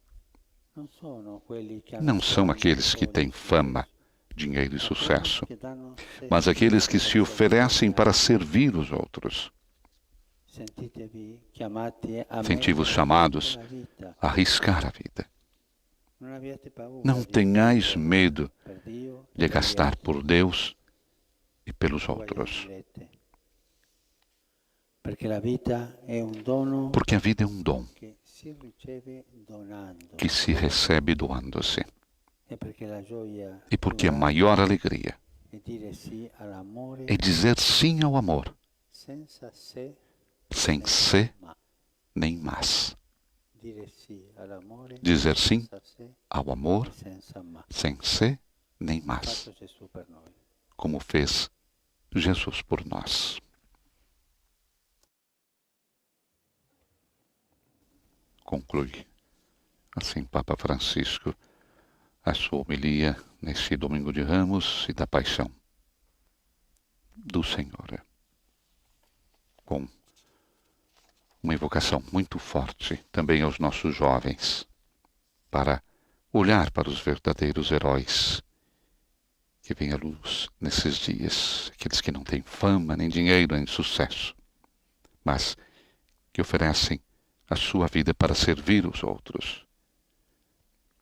Non sono quelli che hanno Não são fama, aqueles que têm fama, dinheiro e ma sucesso, quelli che danno sé mas aqueles que se oferecem para servir os outros. Sentitevi chiamati a Senti-vos mettere chamados la vita. a arriscar a vida. Non abbiate paura Não di tenhais spendere medo per Dio de e per gli gastar altri. por Deus e pelos Voi outros, direte. Perché la vita è un dono porque a vida é um dom che si riceve donando. que se recebe doando-se, E perché la gioia e porque a più maior alegria è dire sì all'amore é dizer sim ao amor, senza se, sem senza se ma. nem mas. Dire sì all'amore Dizer sim senza se ao amor, e senza ma. sem se nem mas, Fatto Gesù per noi. como fez Jesus por nós. Conclui assim Papa Francisco a sua homilia nesse domingo de Ramos e da Paixão do Senhor, com uma invocação muito forte também aos nossos jovens, para olhar para os verdadeiros heróis que vêm à luz nesses dias, aqueles que não têm fama, nem dinheiro, nem sucesso, mas que oferecem a sua vida para servir os outros.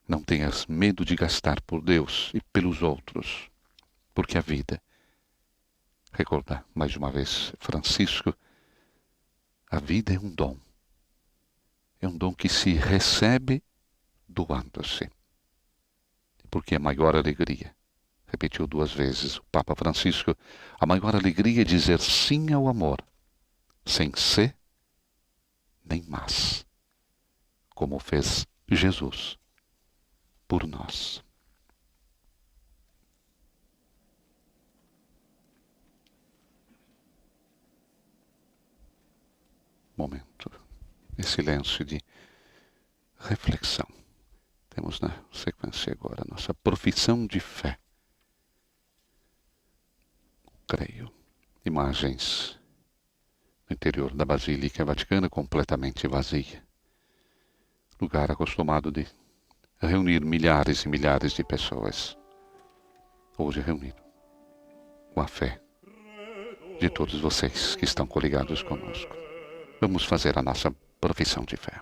Não tenhas medo de gastar por Deus e pelos outros, porque a vida, recordar mais uma vez Francisco, a vida é um dom. É um dom que se recebe doando-se. Porque a maior alegria, repetiu 2 vezes o Papa Francisco, a maior alegria é dizer sim ao amor, sem ser nem mas, como fez Jesus por nós. Momento em silêncio de reflexão. Temos na sequência agora a nossa profissão de fé. Creio. Imagens no interior da Basílica Vaticana completamente vazia. Lugar acostumado de reunir milhares e milhares de pessoas. Hoje reunido com a fé de todos vocês que estão coligados conosco. Vamos fazer a nossa profissão de fé.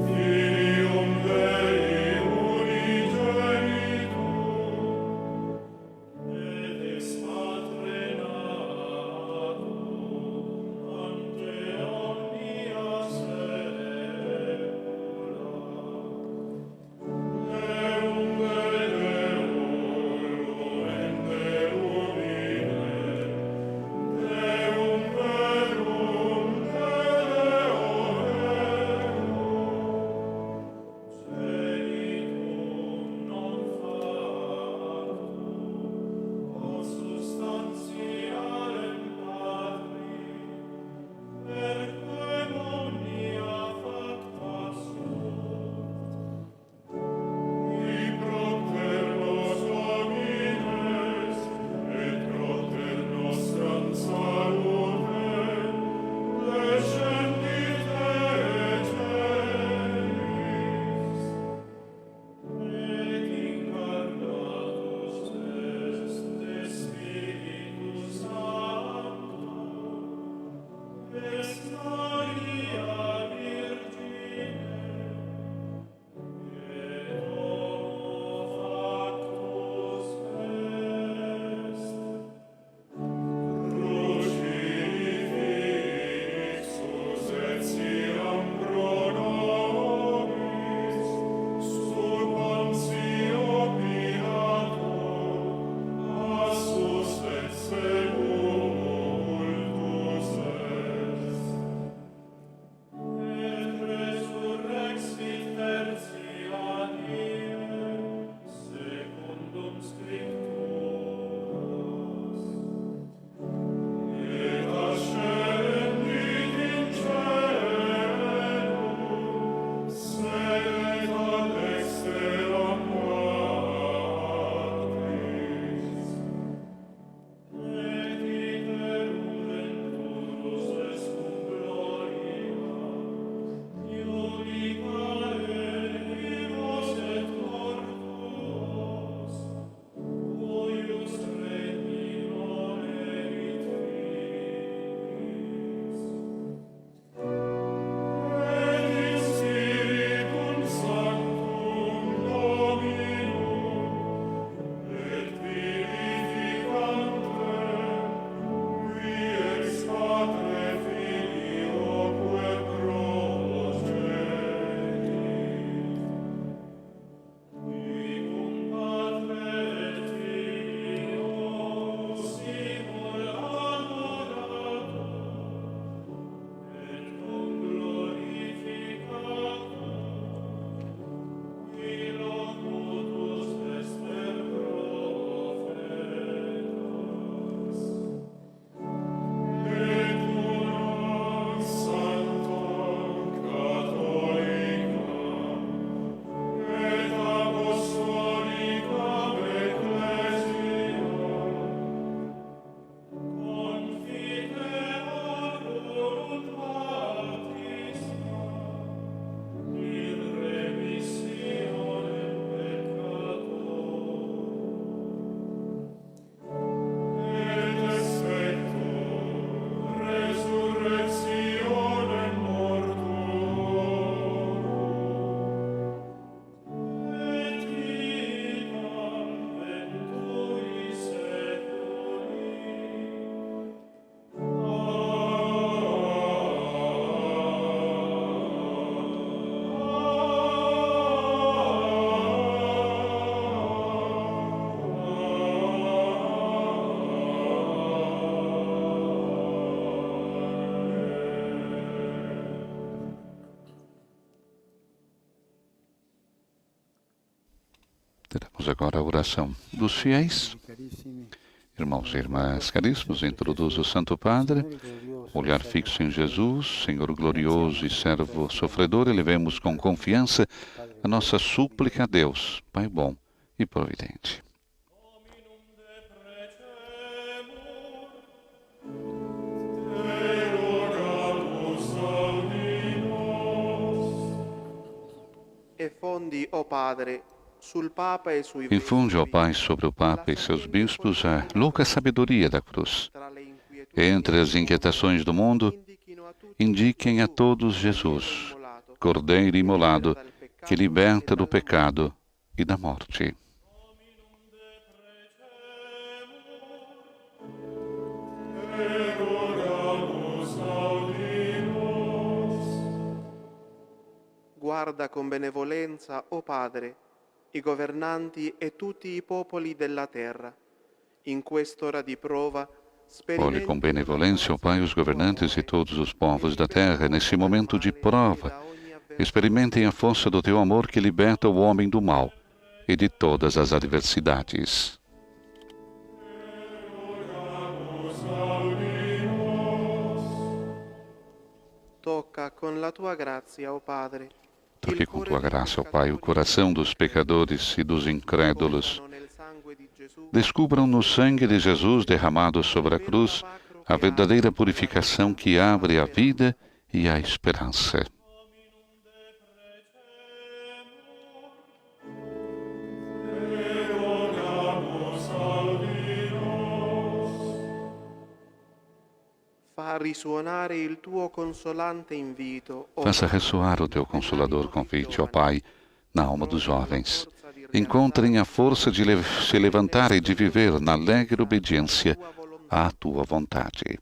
Filium Dei unigenum Teremos agora a oração dos fiéis. Carissimi, Irmãos e irmãs caríssimos, introduz o Santo Padre. Olhar fixo em Jesus, Senhor glorioso e servo sofredor, elevemos com confiança a nossa súplica a Deus, Pai bom e providente. Infundi, ó Padre, sul Papa e sui Infunde, ó Pai, sobre o Papa e seus bispos a louca sabedoria da cruz. Entre as inquietações do mundo, indiquem a todos Jesus, Cordeiro imolado, que liberta do pecado e da morte. Guarda con benevolenza, ó Padre, i governanti e tutti i popoli della terra. In quest'ora di prova, Olhe com benevolência, ó Pai, os governantes e todos os povos da terra, nesse momento de prova. Experimentem a força do teu amor que liberta o homem do mal e de todas as adversidades. tocca con la tua grazia, ó Padre. Toque com tua graça, ó Pai, o coração dos pecadores e dos incrédulos. Descubram no sangue de Jesus derramado sobre a cruz a verdadeira purificação que abre a vida e a esperança. Fa risuonare il tuo consolante invito, ó Faça ressoar o teu consolador convite, ó Pai, na alma dos jovens. Encontrem a força de se levantar e de viver na alegre obediência à tua vontade.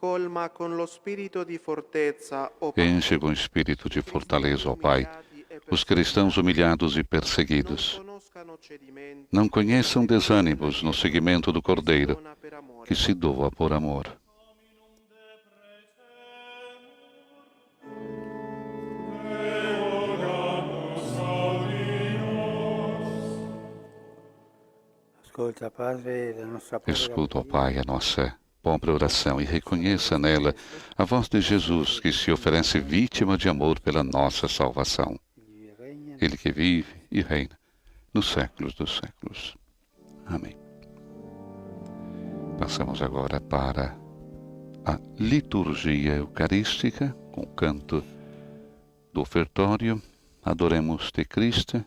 colma con lo spirito di fortezza, ó Enche com espírito de fortaleza, ó Pai, os cristãos humilhados e perseguidos. Não conheçam desânimos no seguimento do Cordeiro, que se doa por amor. ascolta Padre la nostra Escuta, ó Pai, a nossa pobre oração e reconheça nela a voz de Jesus, que se oferece vítima de amor pela nossa salvação. Ele que vive e reina nos séculos dos séculos. Amém. Passamos agora para a liturgia eucarística, com o canto do ofertório. Adoremos de Cristo.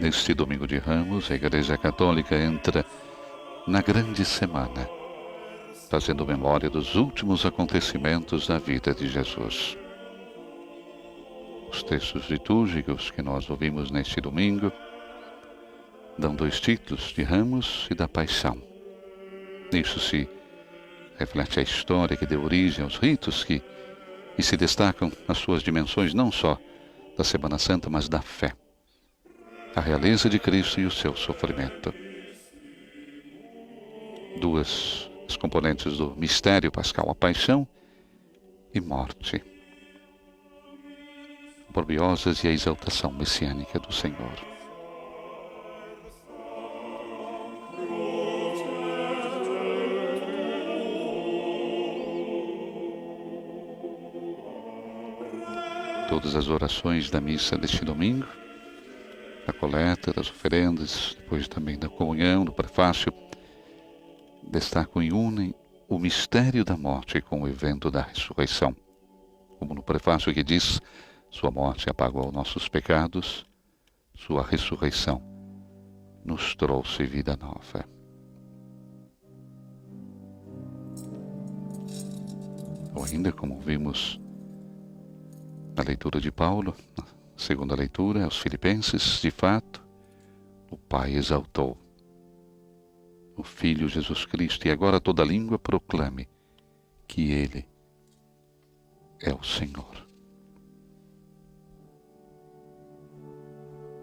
Neste domingo de Ramos, a Igreja Católica entra na grande semana, fazendo memória dos últimos acontecimentos da vida de Jesus. Os textos litúrgicos que nós ouvimos neste domingo dão dois títulos, de Ramos e da Paixão. Nisso se reflete a história que deu origem aos ritos e se destacam as suas dimensões não só da Semana Santa, mas da fé. A realeza de Cristo e o seu sofrimento. Duas as componentes do mistério pascal, a paixão e morte. Gloriosas e a exaltação messiânica do Senhor. Todas as orações da missa deste domingo, da coleta, das oferendas, depois também da comunhão, do prefácio, destacam e unem o mistério da morte com o evento da ressurreição. Como no prefácio que diz, sua morte apagou nossos pecados, sua ressurreição nos trouxe vida nova. Ou ainda, como vimos na leitura de Paulo, na segunda leitura aos Filipenses, de fato, o Pai exaltou o Filho Jesus Cristo, e agora toda língua proclame que Ele é o Senhor.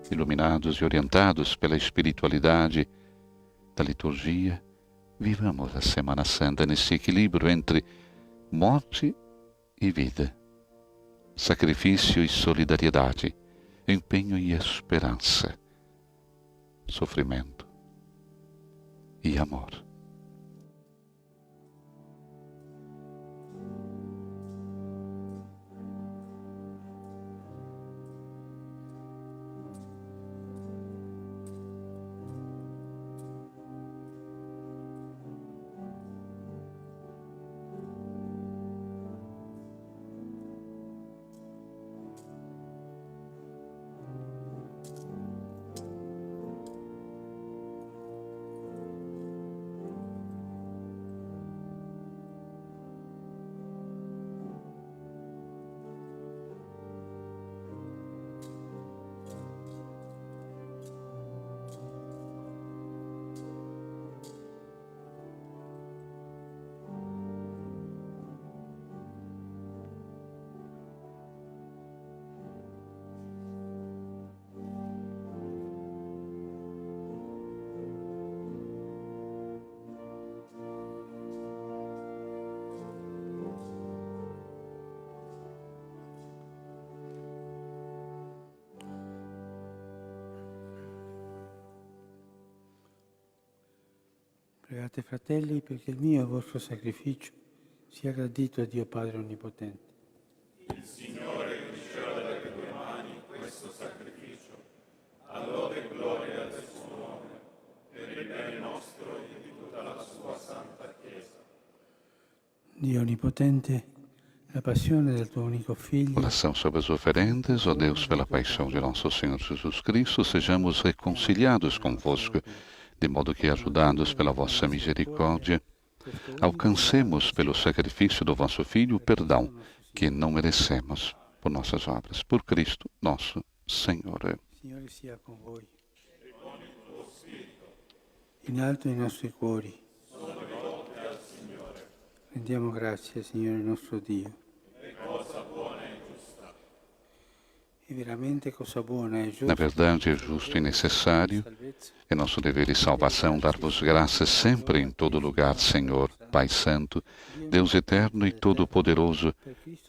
Iluminados e orientados pela espiritualidade da liturgia, vivamos a Semana Santa nesse equilíbrio entre morte e vida, sacrifício e solidariedade, empenho e esperança, sofrimento e amor. Pregate, fratelli, perché il mio e il vostro sacrificio sia gradito a Dio Padre Onnipotente. Il Signore riceverà dalle tue mani questo sacrificio, a lode e gloria del suo nome, per il bene nostro e di tutta la sua santa Chiesa. Dio Onnipotente, la passione del tuo unico Figlio, Oração sobre as oferendas, ó Deus, pela paixão de nosso Senhor Jesus Cristo, sejamos reconciliados convosco, de modo que, ajudados pela vossa misericórdia, alcancemos pelo sacrifício do vosso Filho o perdão que não merecemos por nossas obras. Por Cristo nosso Senhor. il Signore sia con voi. In alto i nostri cuori. Rendiamo grazie, Signore nostro Dio. È veramente cosa buona e giusta. Na verdade, é justo e necessário, é nosso dever e salvação dar-vos graças sempre em todo lugar, Senhor, Pai Santo, Deus eterno e todo-poderoso,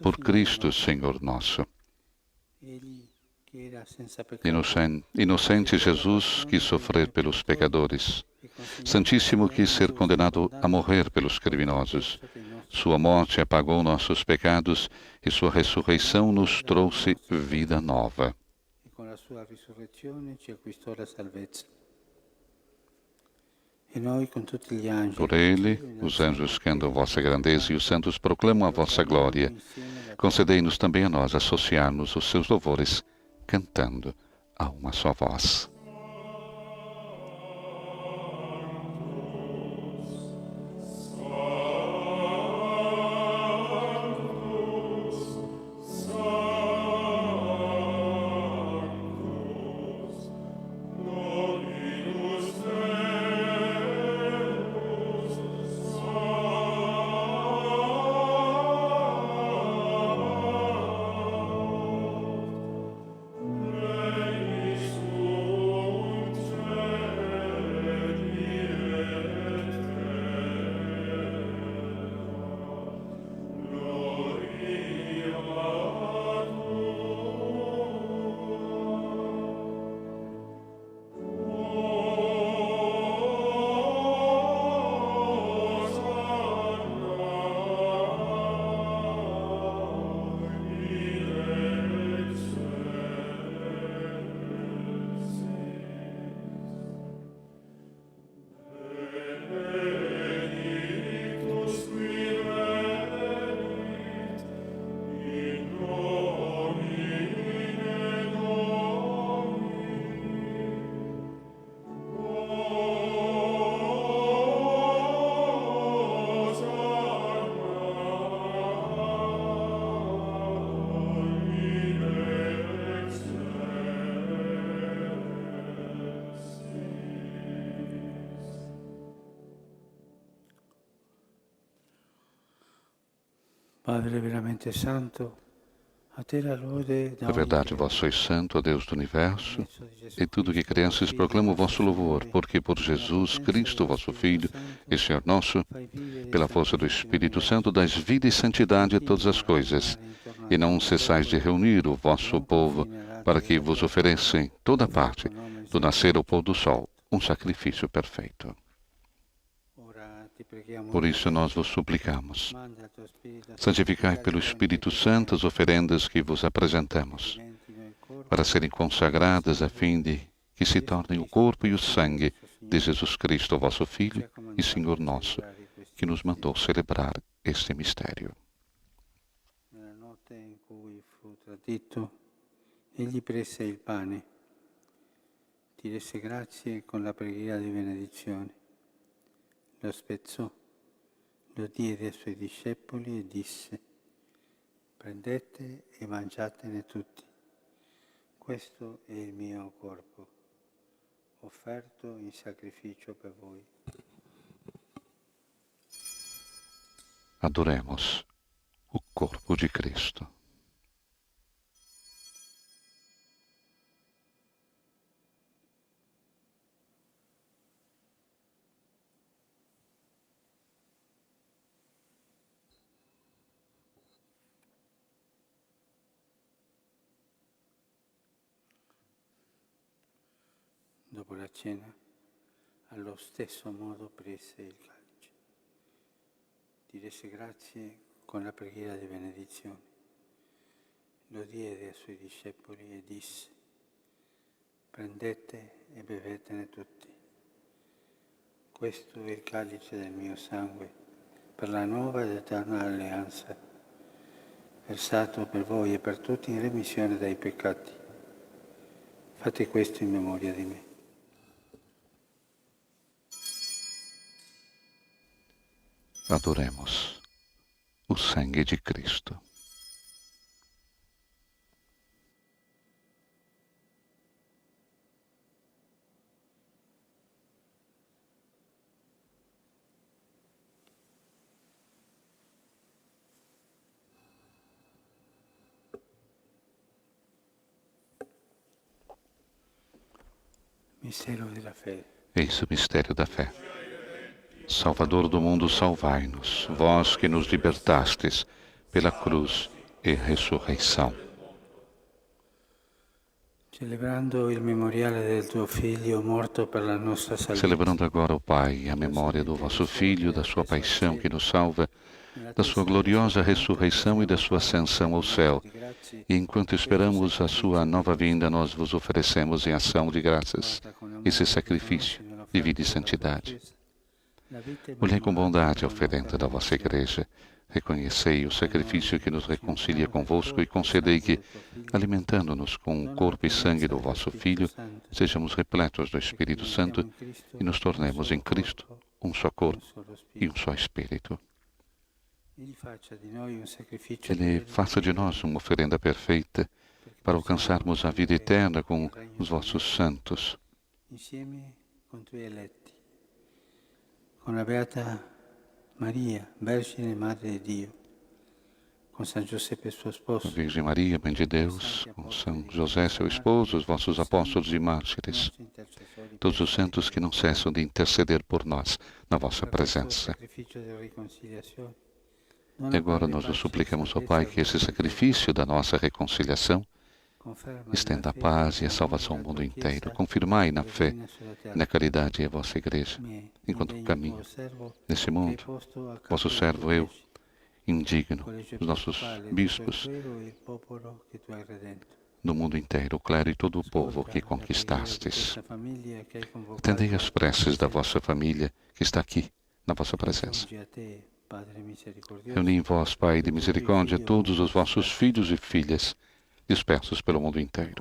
por Cristo, Senhor nosso. Egli che era senza peccato Inocente Jesus quis sofrer pelos pecadores. Santíssimo quis ser condenado a morrer pelos criminosos. Sua morte apagou nossos pecados e sua ressurreição nos trouxe vida nova. e con la sua risurrezione ci acquistò la salvezza. E noi con tutti gli angeli, Por ele, os anjos cantam vossa grandeza e os santos proclamam a vossa glória. Concedei-nos também a nós associar-nos aos seus louvores, cantando a uma só voz. Benedictus Padre veramente santo, a te la lode da Na verdade, vós sois santo, ó Deus do universo, e tudo que cresces proclama o vosso louvor, porque por Jesus Cristo, vosso Filho e Senhor nosso, pela força do Espírito Santo, dais vida e santidade a todas as coisas, e não cessais de reunir o vosso povo, para que vos ofereça em toda parte, do nascer ao pôr do sol, um sacrifício perfeito. Por isso nós vos suplicamos, santificai pelo Espírito Santo as oferendas que vos apresentamos, para serem consagradas a fim de que se tornem o corpo e o sangue de Jesus Cristo, vosso Filho e Senhor nosso, que nos mandou celebrar este mistério. Nella notte in cui fu tradito, egli prese il pane, ti rese grazie con la preghiera di benedizione, lo spezzò, lo diede ai suoi discepoli e disse: prendete e mangiatene tutti. Questo è il mio corpo, offerto in sacrificio per voi. Adoremos o corpo de Cristo. Dopo la cena, allo stesso modo prese il calice, ti rese grazie con la preghiera di benedizione, lo diede ai suoi discepoli e disse: prendete e bevetene tutti. Questo è il calice del mio sangue, per la nuova ed eterna alleanza, versato per voi e per tutti in remissione dai peccati. Fate questo in memoria di me. Adoremos o sangue de Cristo. Mistero della fede. Eis o mistério da fé. Salvador do mundo, salvai-nos, vós que nos libertastes pela cruz e ressurreição. Celebrando il memoriale del tuo Figlio morto per la nostra salvezza. Celebrando agora, ó Pai, a memória do vosso Filho, da sua paixão que nos salva, da sua gloriosa ressurreição e da sua ascensão ao céu. E enquanto esperamos a sua nova vinda, nós vos oferecemos em ação de graças esse sacrifício de vida e santidade. Olhai com bondade a oferenda da vossa Igreja. Reconhecei o sacrifício que nos reconcilia convosco e concedei que, alimentando-nos com o corpo e sangue do vosso Filho, sejamos repletos do Espírito Santo e nos tornemos em Cristo um só corpo e um só Espírito. Ele faça de nós uma oferenda perfeita para alcançarmos a vida eterna com os vossos santos. Con la Beata Maria, Vergine Madre di Dio, con San Giuseppe suo A sposo, Virgem Maria, Mãe de Deus, com São José, seu esposo, os vossos apóstolos e mártires, todos os santos que não cessam de interceder por nós na vossa presença. E agora nós vos suplicamos, ó Pai, que esse sacrifício da nossa reconciliação estenda a paz e a salvação ao mundo inteiro. Confirmai na fé e na caridade a vossa Igreja, enquanto caminho nesse mundo. Vosso servo eu, indigno, os nossos bispos do mundo inteiro, o clero e todo o povo que conquistastes. Atendei as preces da vossa família que está aqui, na vossa presença. Reuni em vós, Pai de misericórdia, todos os vossos filhos e filhas, dispersos pelo mundo inteiro.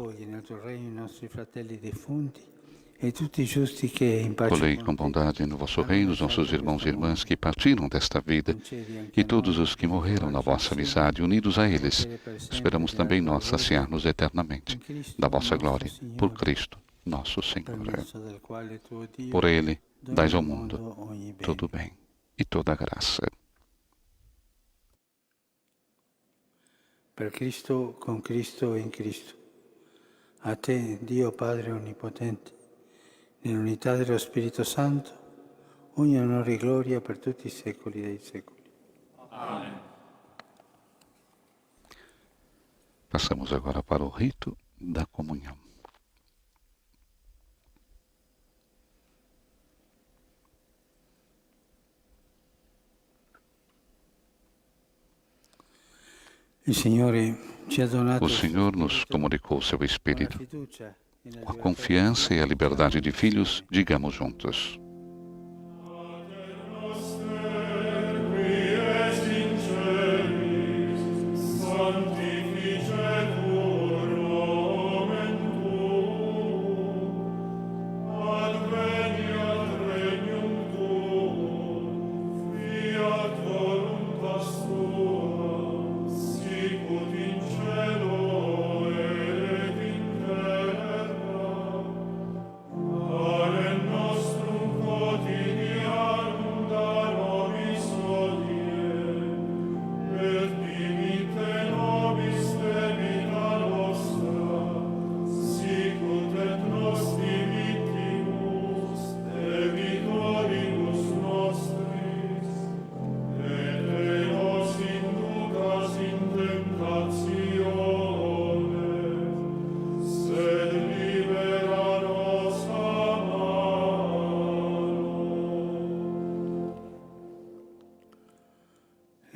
Colhei com bondade no vosso reino os nossos irmãos e irmãs que partiram desta vida e todos os que morreram na vossa amizade, unidos a eles. Esperamos também nós saciar-nos eternamente da vossa glória, por Cristo, nosso Senhor. Por Ele, dais ao mundo todo o bem e toda a graça. Per Cristo, con Cristo e in Cristo. A te, Dio Padre Onnipotente, nell'unità dello Spirito Santo, ogni onore e gloria per tutti i secoli dei secoli. Amém. Passamos agora para o rito da comunhão. Il Signore ci ha donato O Senhor nos comunicou seu Espírito. Com a confiança e a liberdade de filhos, digamos juntos.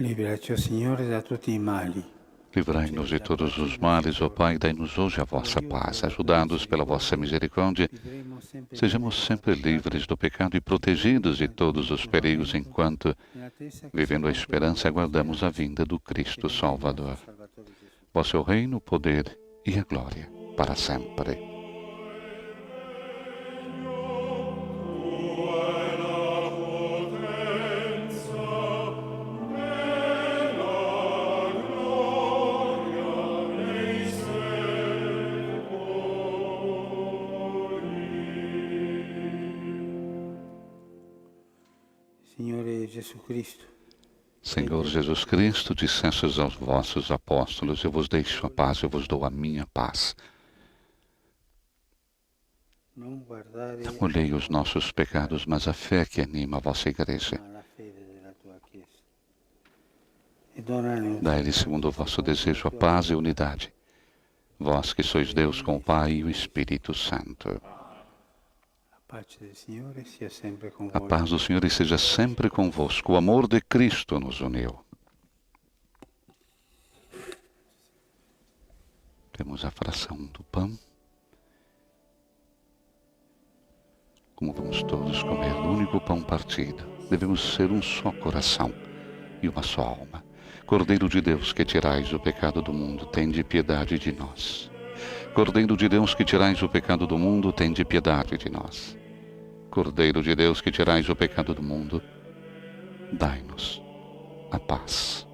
Liberaci, Signore, da tutti i mali. Livrai-nos de todos os males, ó Pai, dai-nos hoje a vossa paz. Ajudados pela vossa misericórdia, sejamos sempre livres do pecado e protegidos de todos os perigos, enquanto, vivendo a esperança, aguardamos a vinda do Cristo Salvador. Vosso é o reino, o poder e a glória, para sempre. Signore Gesù Cristo, Senhor Jesus Cristo, dissestes aos vossos apóstolos, eu vos deixo a paz, eu vos dou a minha paz. non guardare Não olhei os nossos pecados, mas a fé que anima a vossa igreja. alla fede della tua Chiesa. E donane Dai-lhe, segundo o vosso desejo, a paz e a unidade. Vós que sois Deus com o Pai e o Espírito Santo. la pace del Signore sia sempre con A voi. paz do Senhor esteja sempre convosco. O amor de Cristo nos uniu. Temos a fração do pão. Como vamos todos comer do único pão partido, devemos ser um só coração e uma só alma. Cordeiro de Deus, que tirais o pecado do mundo, tende piedade de nós. Cordeiro de Deus, que tirais o pecado do mundo, tende piedade de nós. Cordeiro de Deus, que tirais o pecado do mundo, dai-nos a paz.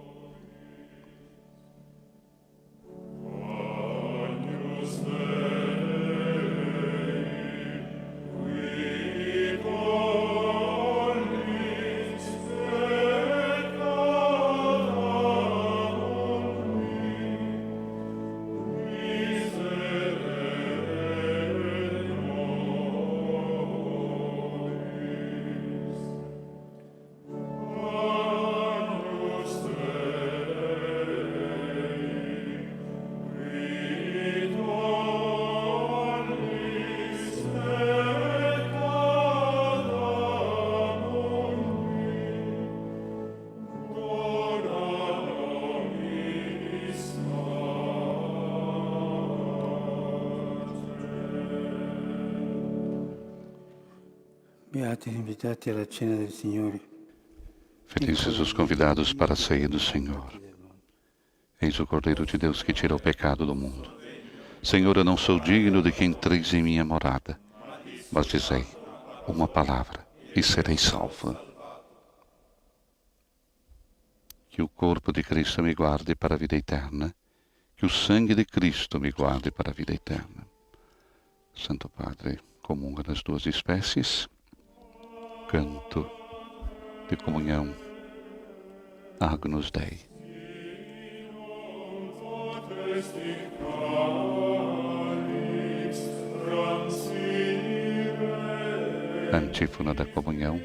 Beati gli invitati alla cena del Signore. Felizes os convidados para a ceia do Senhor. Eis o Cordeiro de Deus que tira o pecado do mundo. Senhor, eu não sou digno de que entreis em minha morada, mas dizei uma palavra e serei salvo. Que o corpo de Cristo me guarde para a vida eterna, que o sangue de Cristo me guarde para a vida eterna. Santo Padre, comunga das duas espécies, canto de comunhão, Agnus Dei. Antífona da comunhão.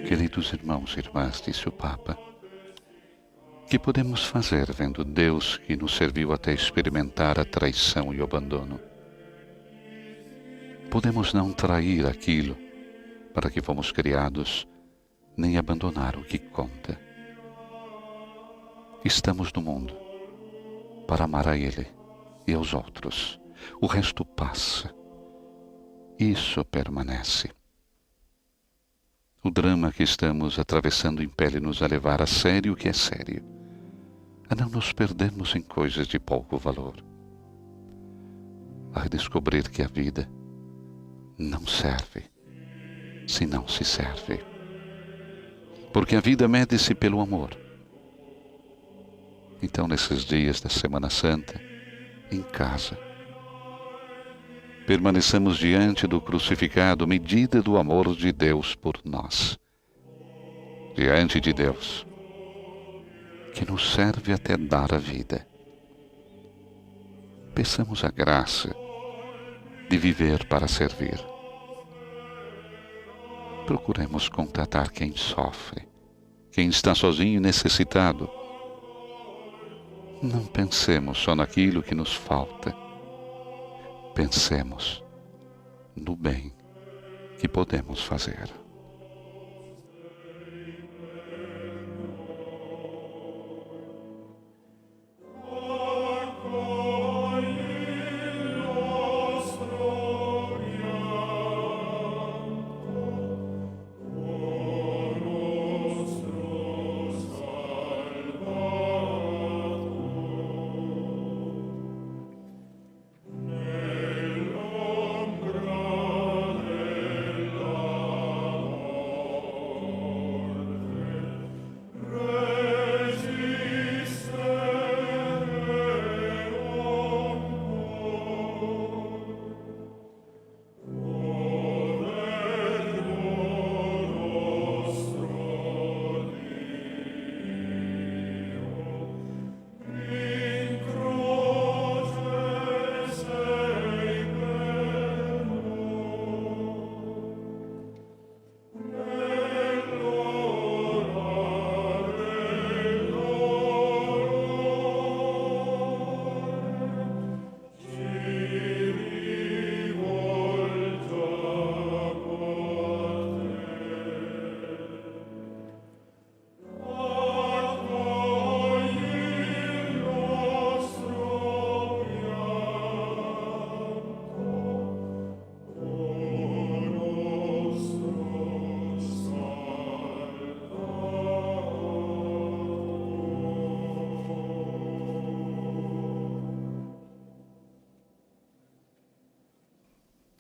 Queridos irmãos e irmãs, disse o Papa, que podemos fazer vendo Deus que nos serviu até experimentar a traição e o abandono? Podemos não trair aquilo para que fomos criados, nem abandonar o que conta. Estamos no mundo para amar a Ele e aos outros. O resto passa. Isso permanece. O drama que estamos atravessando impele-nos a levar a sério o que é sério, a não nos perdermos em coisas de pouco valor, a redescobrir que a vida não serve se não se serve, porque a vida mede-se pelo amor. Então, nesses dias da Semana Santa, em casa, permaneçamos diante do crucificado, medida do amor de Deus por nós. Diante de Deus, que nos serve até dar a vida. Peçamos a graça de viver para servir. Procuremos contatar quem sofre, quem está sozinho e necessitado. Não pensemos só naquilo que nos falta. Pensemos no bem que podemos fazer.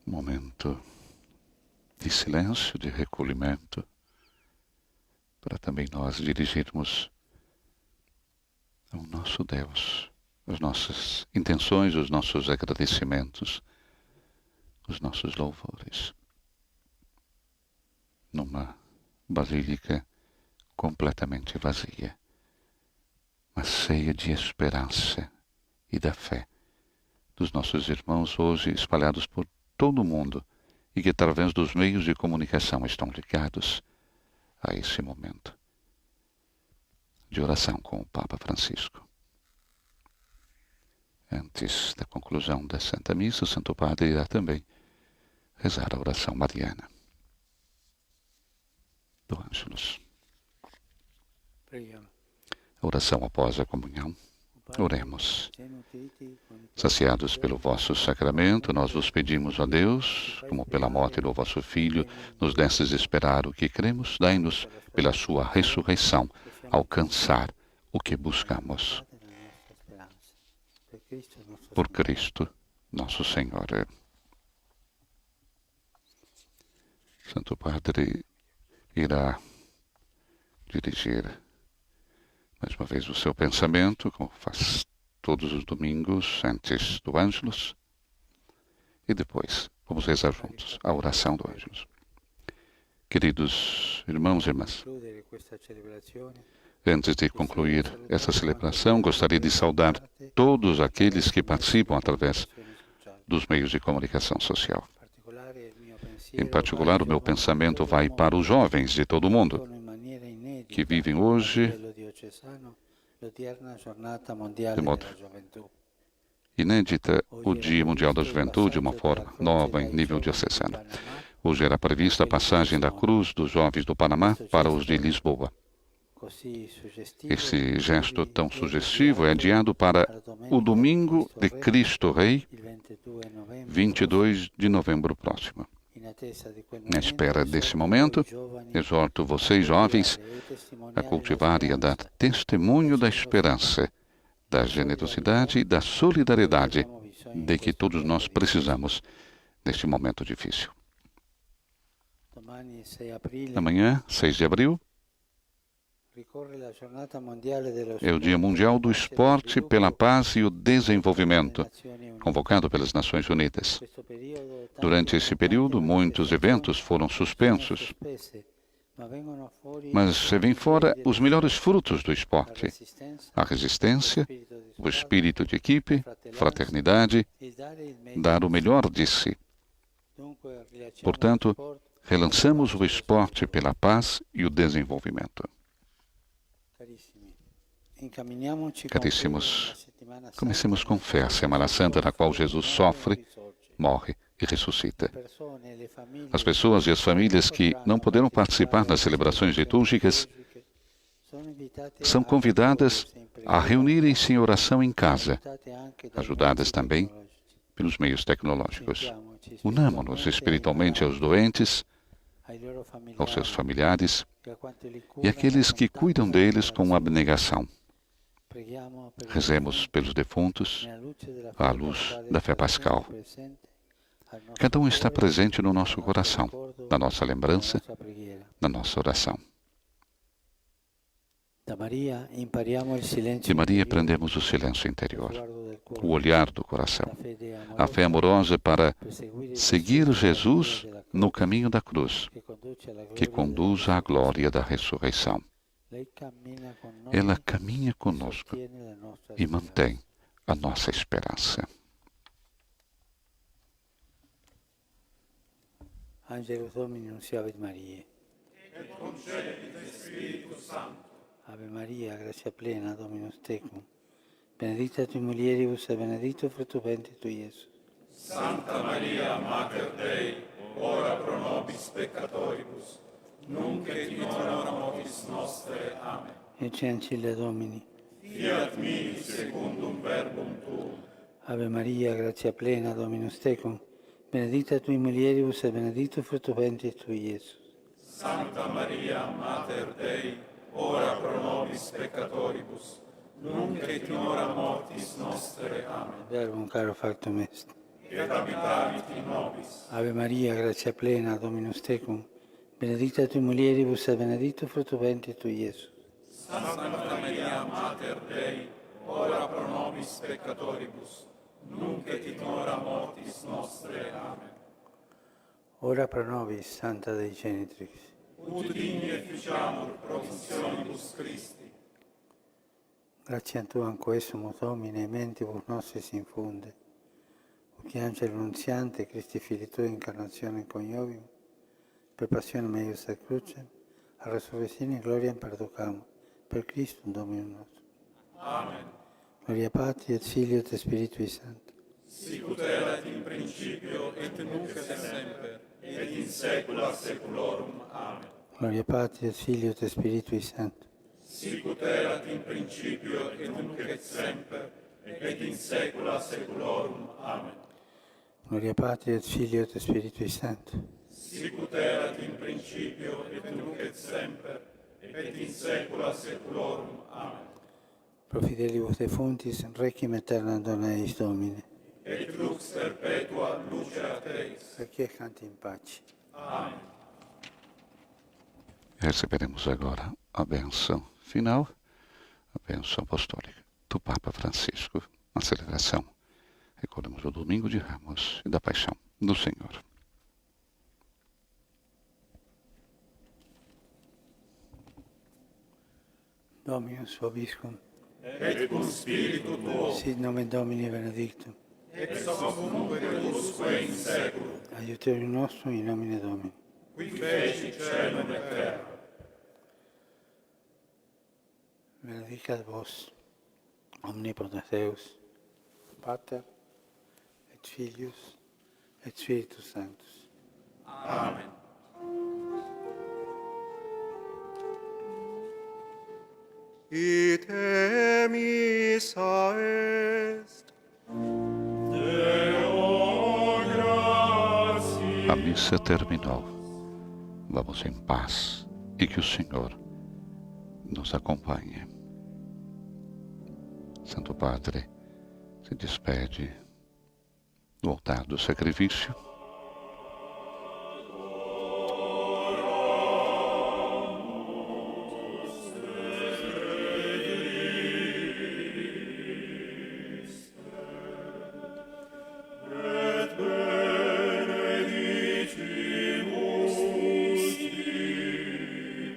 Momento de silêncio, de recolhimento, para também nós dirigirmos ao nosso Deus as nossas intenções, os nossos agradecimentos, os nossos louvores. Numa basílica completamente vazia, mas cheia de esperança e da fé dos nossos irmãos hoje espalhados por todo o mundo e que através dos meios de comunicação estão ligados a esse momento de oração com o Papa Francisco. Antes da conclusão da Santa Missa, o Santo Padre irá também rezar a oração mariana do Ângelus. Preghiamo. A oração após a comunhão. Oremos. Saciados pelo vosso sacramento, nós vos pedimos, ó Deus, como pela morte do vosso Filho, nos destes esperar o que cremos, dai-nos, pela sua ressurreição, alcançar o que buscamos. Por Cristo, nosso Senhor. Santo Padre irá dirigir mais uma vez o seu pensamento, como faz todos os domingos antes do Ângelus, e depois vamos rezar juntos a oração do Ângelus. Queridos irmãos e irmãs, antes de concluir essa celebração, gostaria de saudar todos aqueles que participam através dos meios de comunicação social. Em particular, o meu pensamento vai para os jovens de todo o mundo, que vivem hoje de modo inédita o Dia Mundial da Juventude de uma forma nova em nível diocesano. Hoje era prevista a passagem da cruz dos jovens do Panamá para os de Lisboa. Esse gesto tão sugestivo é adiado para o domingo de Cristo Rei, 22 de novembro próximo. Na espera desse momento, exorto vocês, jovens, a cultivar e a dar testemunho da esperança, da generosidade e da solidariedade de que todos nós precisamos neste momento difícil. Amanhã, 6 de abril, é o Dia Mundial do Esporte pela Paz e o Desenvolvimento, convocado pelas Nações Unidas. Durante esse período, muitos eventos foram suspensos, mas vêm fora os melhores frutos do esporte: a resistência, o espírito de equipe, fraternidade, dar o melhor de si. Portanto, relançamos o esporte pela paz e o desenvolvimento. Caríssimos, comecemos com fé a Semana Santa, na qual Jesus sofre, morre e ressuscita. As pessoas e as famílias que não poderão participar das celebrações litúrgicas são convidadas a reunirem-se em oração em casa, ajudadas também pelos meios tecnológicos. Unamo-nos espiritualmente aos doentes, aos seus familiares e àqueles que cuidam deles com abnegação. Rezemos pelos defuntos à luz da fé pascal. Cada um está presente no nosso coração, na nossa lembrança, na nossa oração. De Maria aprendemos o silêncio interior, o olhar do coração, a fé amorosa para seguir Jesus no caminho da cruz, que conduz à glória da ressurreição. Ela caminha conosco e mantém a nossa esperança. Angelus Domini nunciavit Mariae. Et concepit Spiritus Sancto. Ave Maria, gratia plena, Dominus tecum. Benedicta tui mulieribus et benedictus fructus ventris tui, Iesus. Santa Maria, Mater Dei, ora pro nobis peccatoribus, nunc et in hora mortis nostre. Amen. Ecce ancilla Domini. Fiat mi secundum verbum tuum. Ave Maria, gratia plena, Dominus tecum. Benedicta tui mulieribus et benedictus fructus ventris tui, Iesus. Santa Maria, Mater Dei, ora pro nobis peccatoribus, nunc et in hora mortis nostre. Amen. Verbum caro factum est. Et habitavit in nobis. Ave Maria, gratia plena, Dominus tecum. Benedicta tui mulieribus et benedictus fructus ventris tui, Iesus. Santa Maria, Mater Dei, ora pro nobis peccatoribus, nunc et in hora mortis nostre. Amen. Ora pro nobis, Santa Dei Genitrix. Ut digni efficiamur promissionibus Christi. Grazie a Tu anco sumus Domine, e mentibus nostris infunde. Ut angelo nunziante, Christi Fili Tui, incarnazione coniovium, per passionem eius et crucem, a resurrezione gloria perducamo, per Christum Dominum nostrum. Amen. Gloria Patri et Filio et Spiritui Sancto. Sicut erat in principio et nunc et semper, et in saecula saeculorum. Amen. Gloria Patri et Filio et Spiritui Sancto. Sicut erat in principio et nunc et semper, et in saecula saeculorum. Amen. Gloria Patri et Filio et Spiritui Sancto. Sicut erat in principio et nunc et semper, et in saecula saeculorum. Amen. Pro fidelibus defunctis, requiem aeternam dona eis Domine. Et lux perpetua lucet eis. Requiescant in pace. Amen. Receberemos agora a bênção final, a bênção apostólica do Papa Francisco, na celebração. Recordemos o Domingo de Ramos e da Paixão do Senhor. Dominus vobiscum. Et cum spiritu tuo, Sit nomen Domini benedictum. ex hoc nunc et usque in saeculum, Aiuterium nostrum in nomine Domini. qui feci caelum et terra. Benedicat vos, omnipotens Deus, Pater, et Filius, et Spiritus Sanctus. Amen. Ite missa est. A missa terminou. Vamos em paz e que o Senhor nos acompanhe. Santo Padre se despede do altar do sacrifício.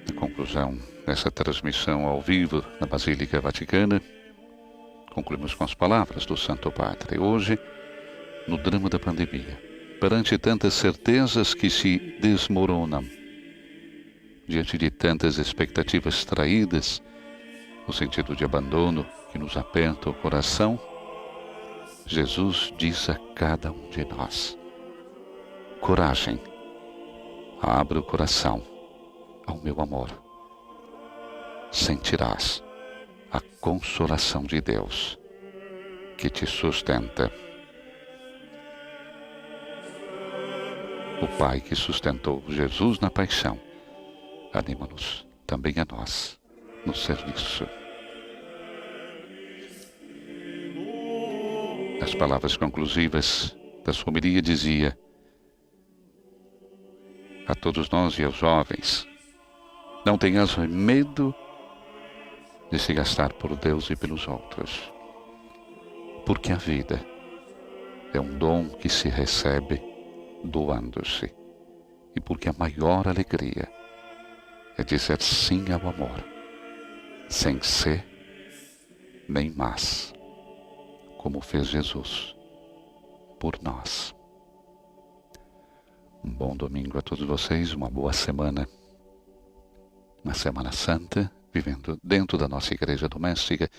Na conclusão dessa transmissão ao vivo na Basílica Vaticana, concluímos com as palavras do Santo Padre. Hoje, no drama da pandemia, perante tantas certezas que se desmoronam, diante de tantas expectativas traídas, no sentido de abandono que nos aperta o coração, Jesus diz a cada um de nós: coragem, abre o coração ao meu amor. Sentirás a consolação de Deus que te sustenta. O Pai que sustentou Jesus na paixão, anima-nos também a nós no serviço. As palavras conclusivas da sua homilia dizia a todos nós e aos jovens: não tenhas medo de se gastar por Deus e pelos outros, porque a vida é um dom que se recebe doando-se, e porque a maior alegria é dizer sim ao amor, sem ser nem mas, como fez Jesus por nós. Um bom domingo a todos vocês, uma boa semana, uma Semana Santa, vivendo dentro da nossa igreja doméstica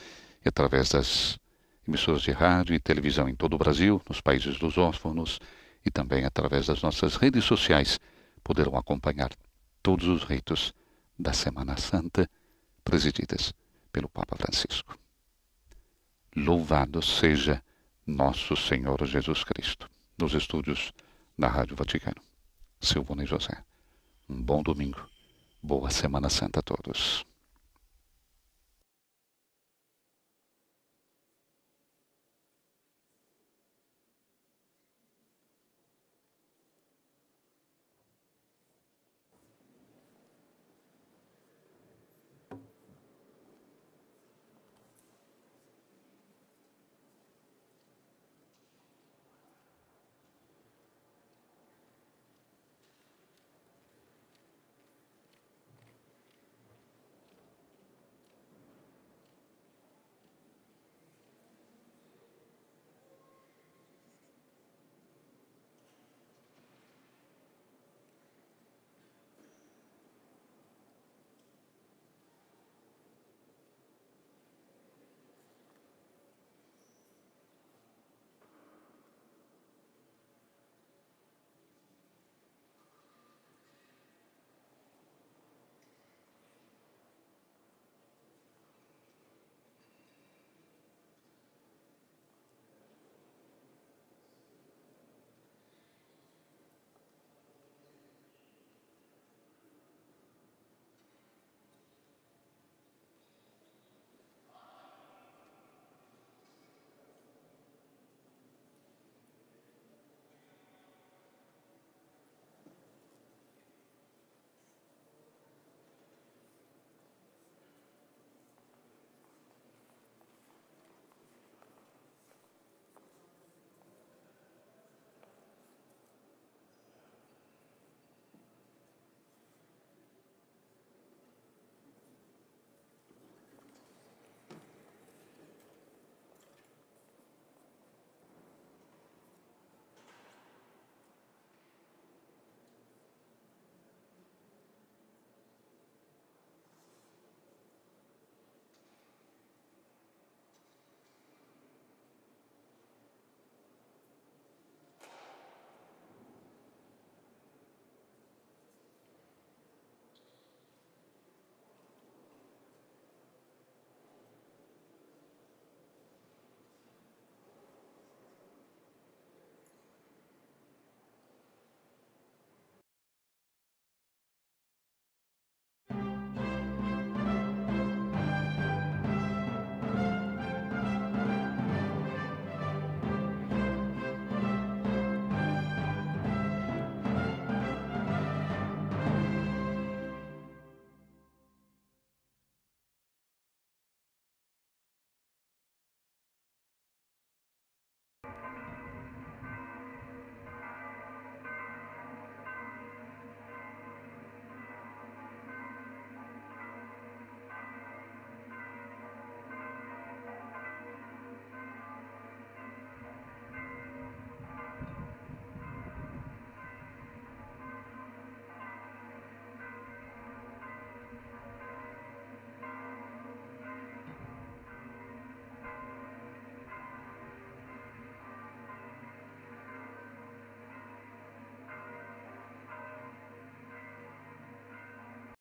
e através das emissoras de rádio e televisão em todo o Brasil, nos países lusófonos e também através das nossas redes sociais, poderão acompanhar todos os ritos da Semana Santa presididas pelo Papa Francisco. Louvado seja nosso Senhor Jesus Cristo. Nos estúdios da Rádio Vaticano, Silvana e José. Um bom domingo, boa Semana Santa a todos.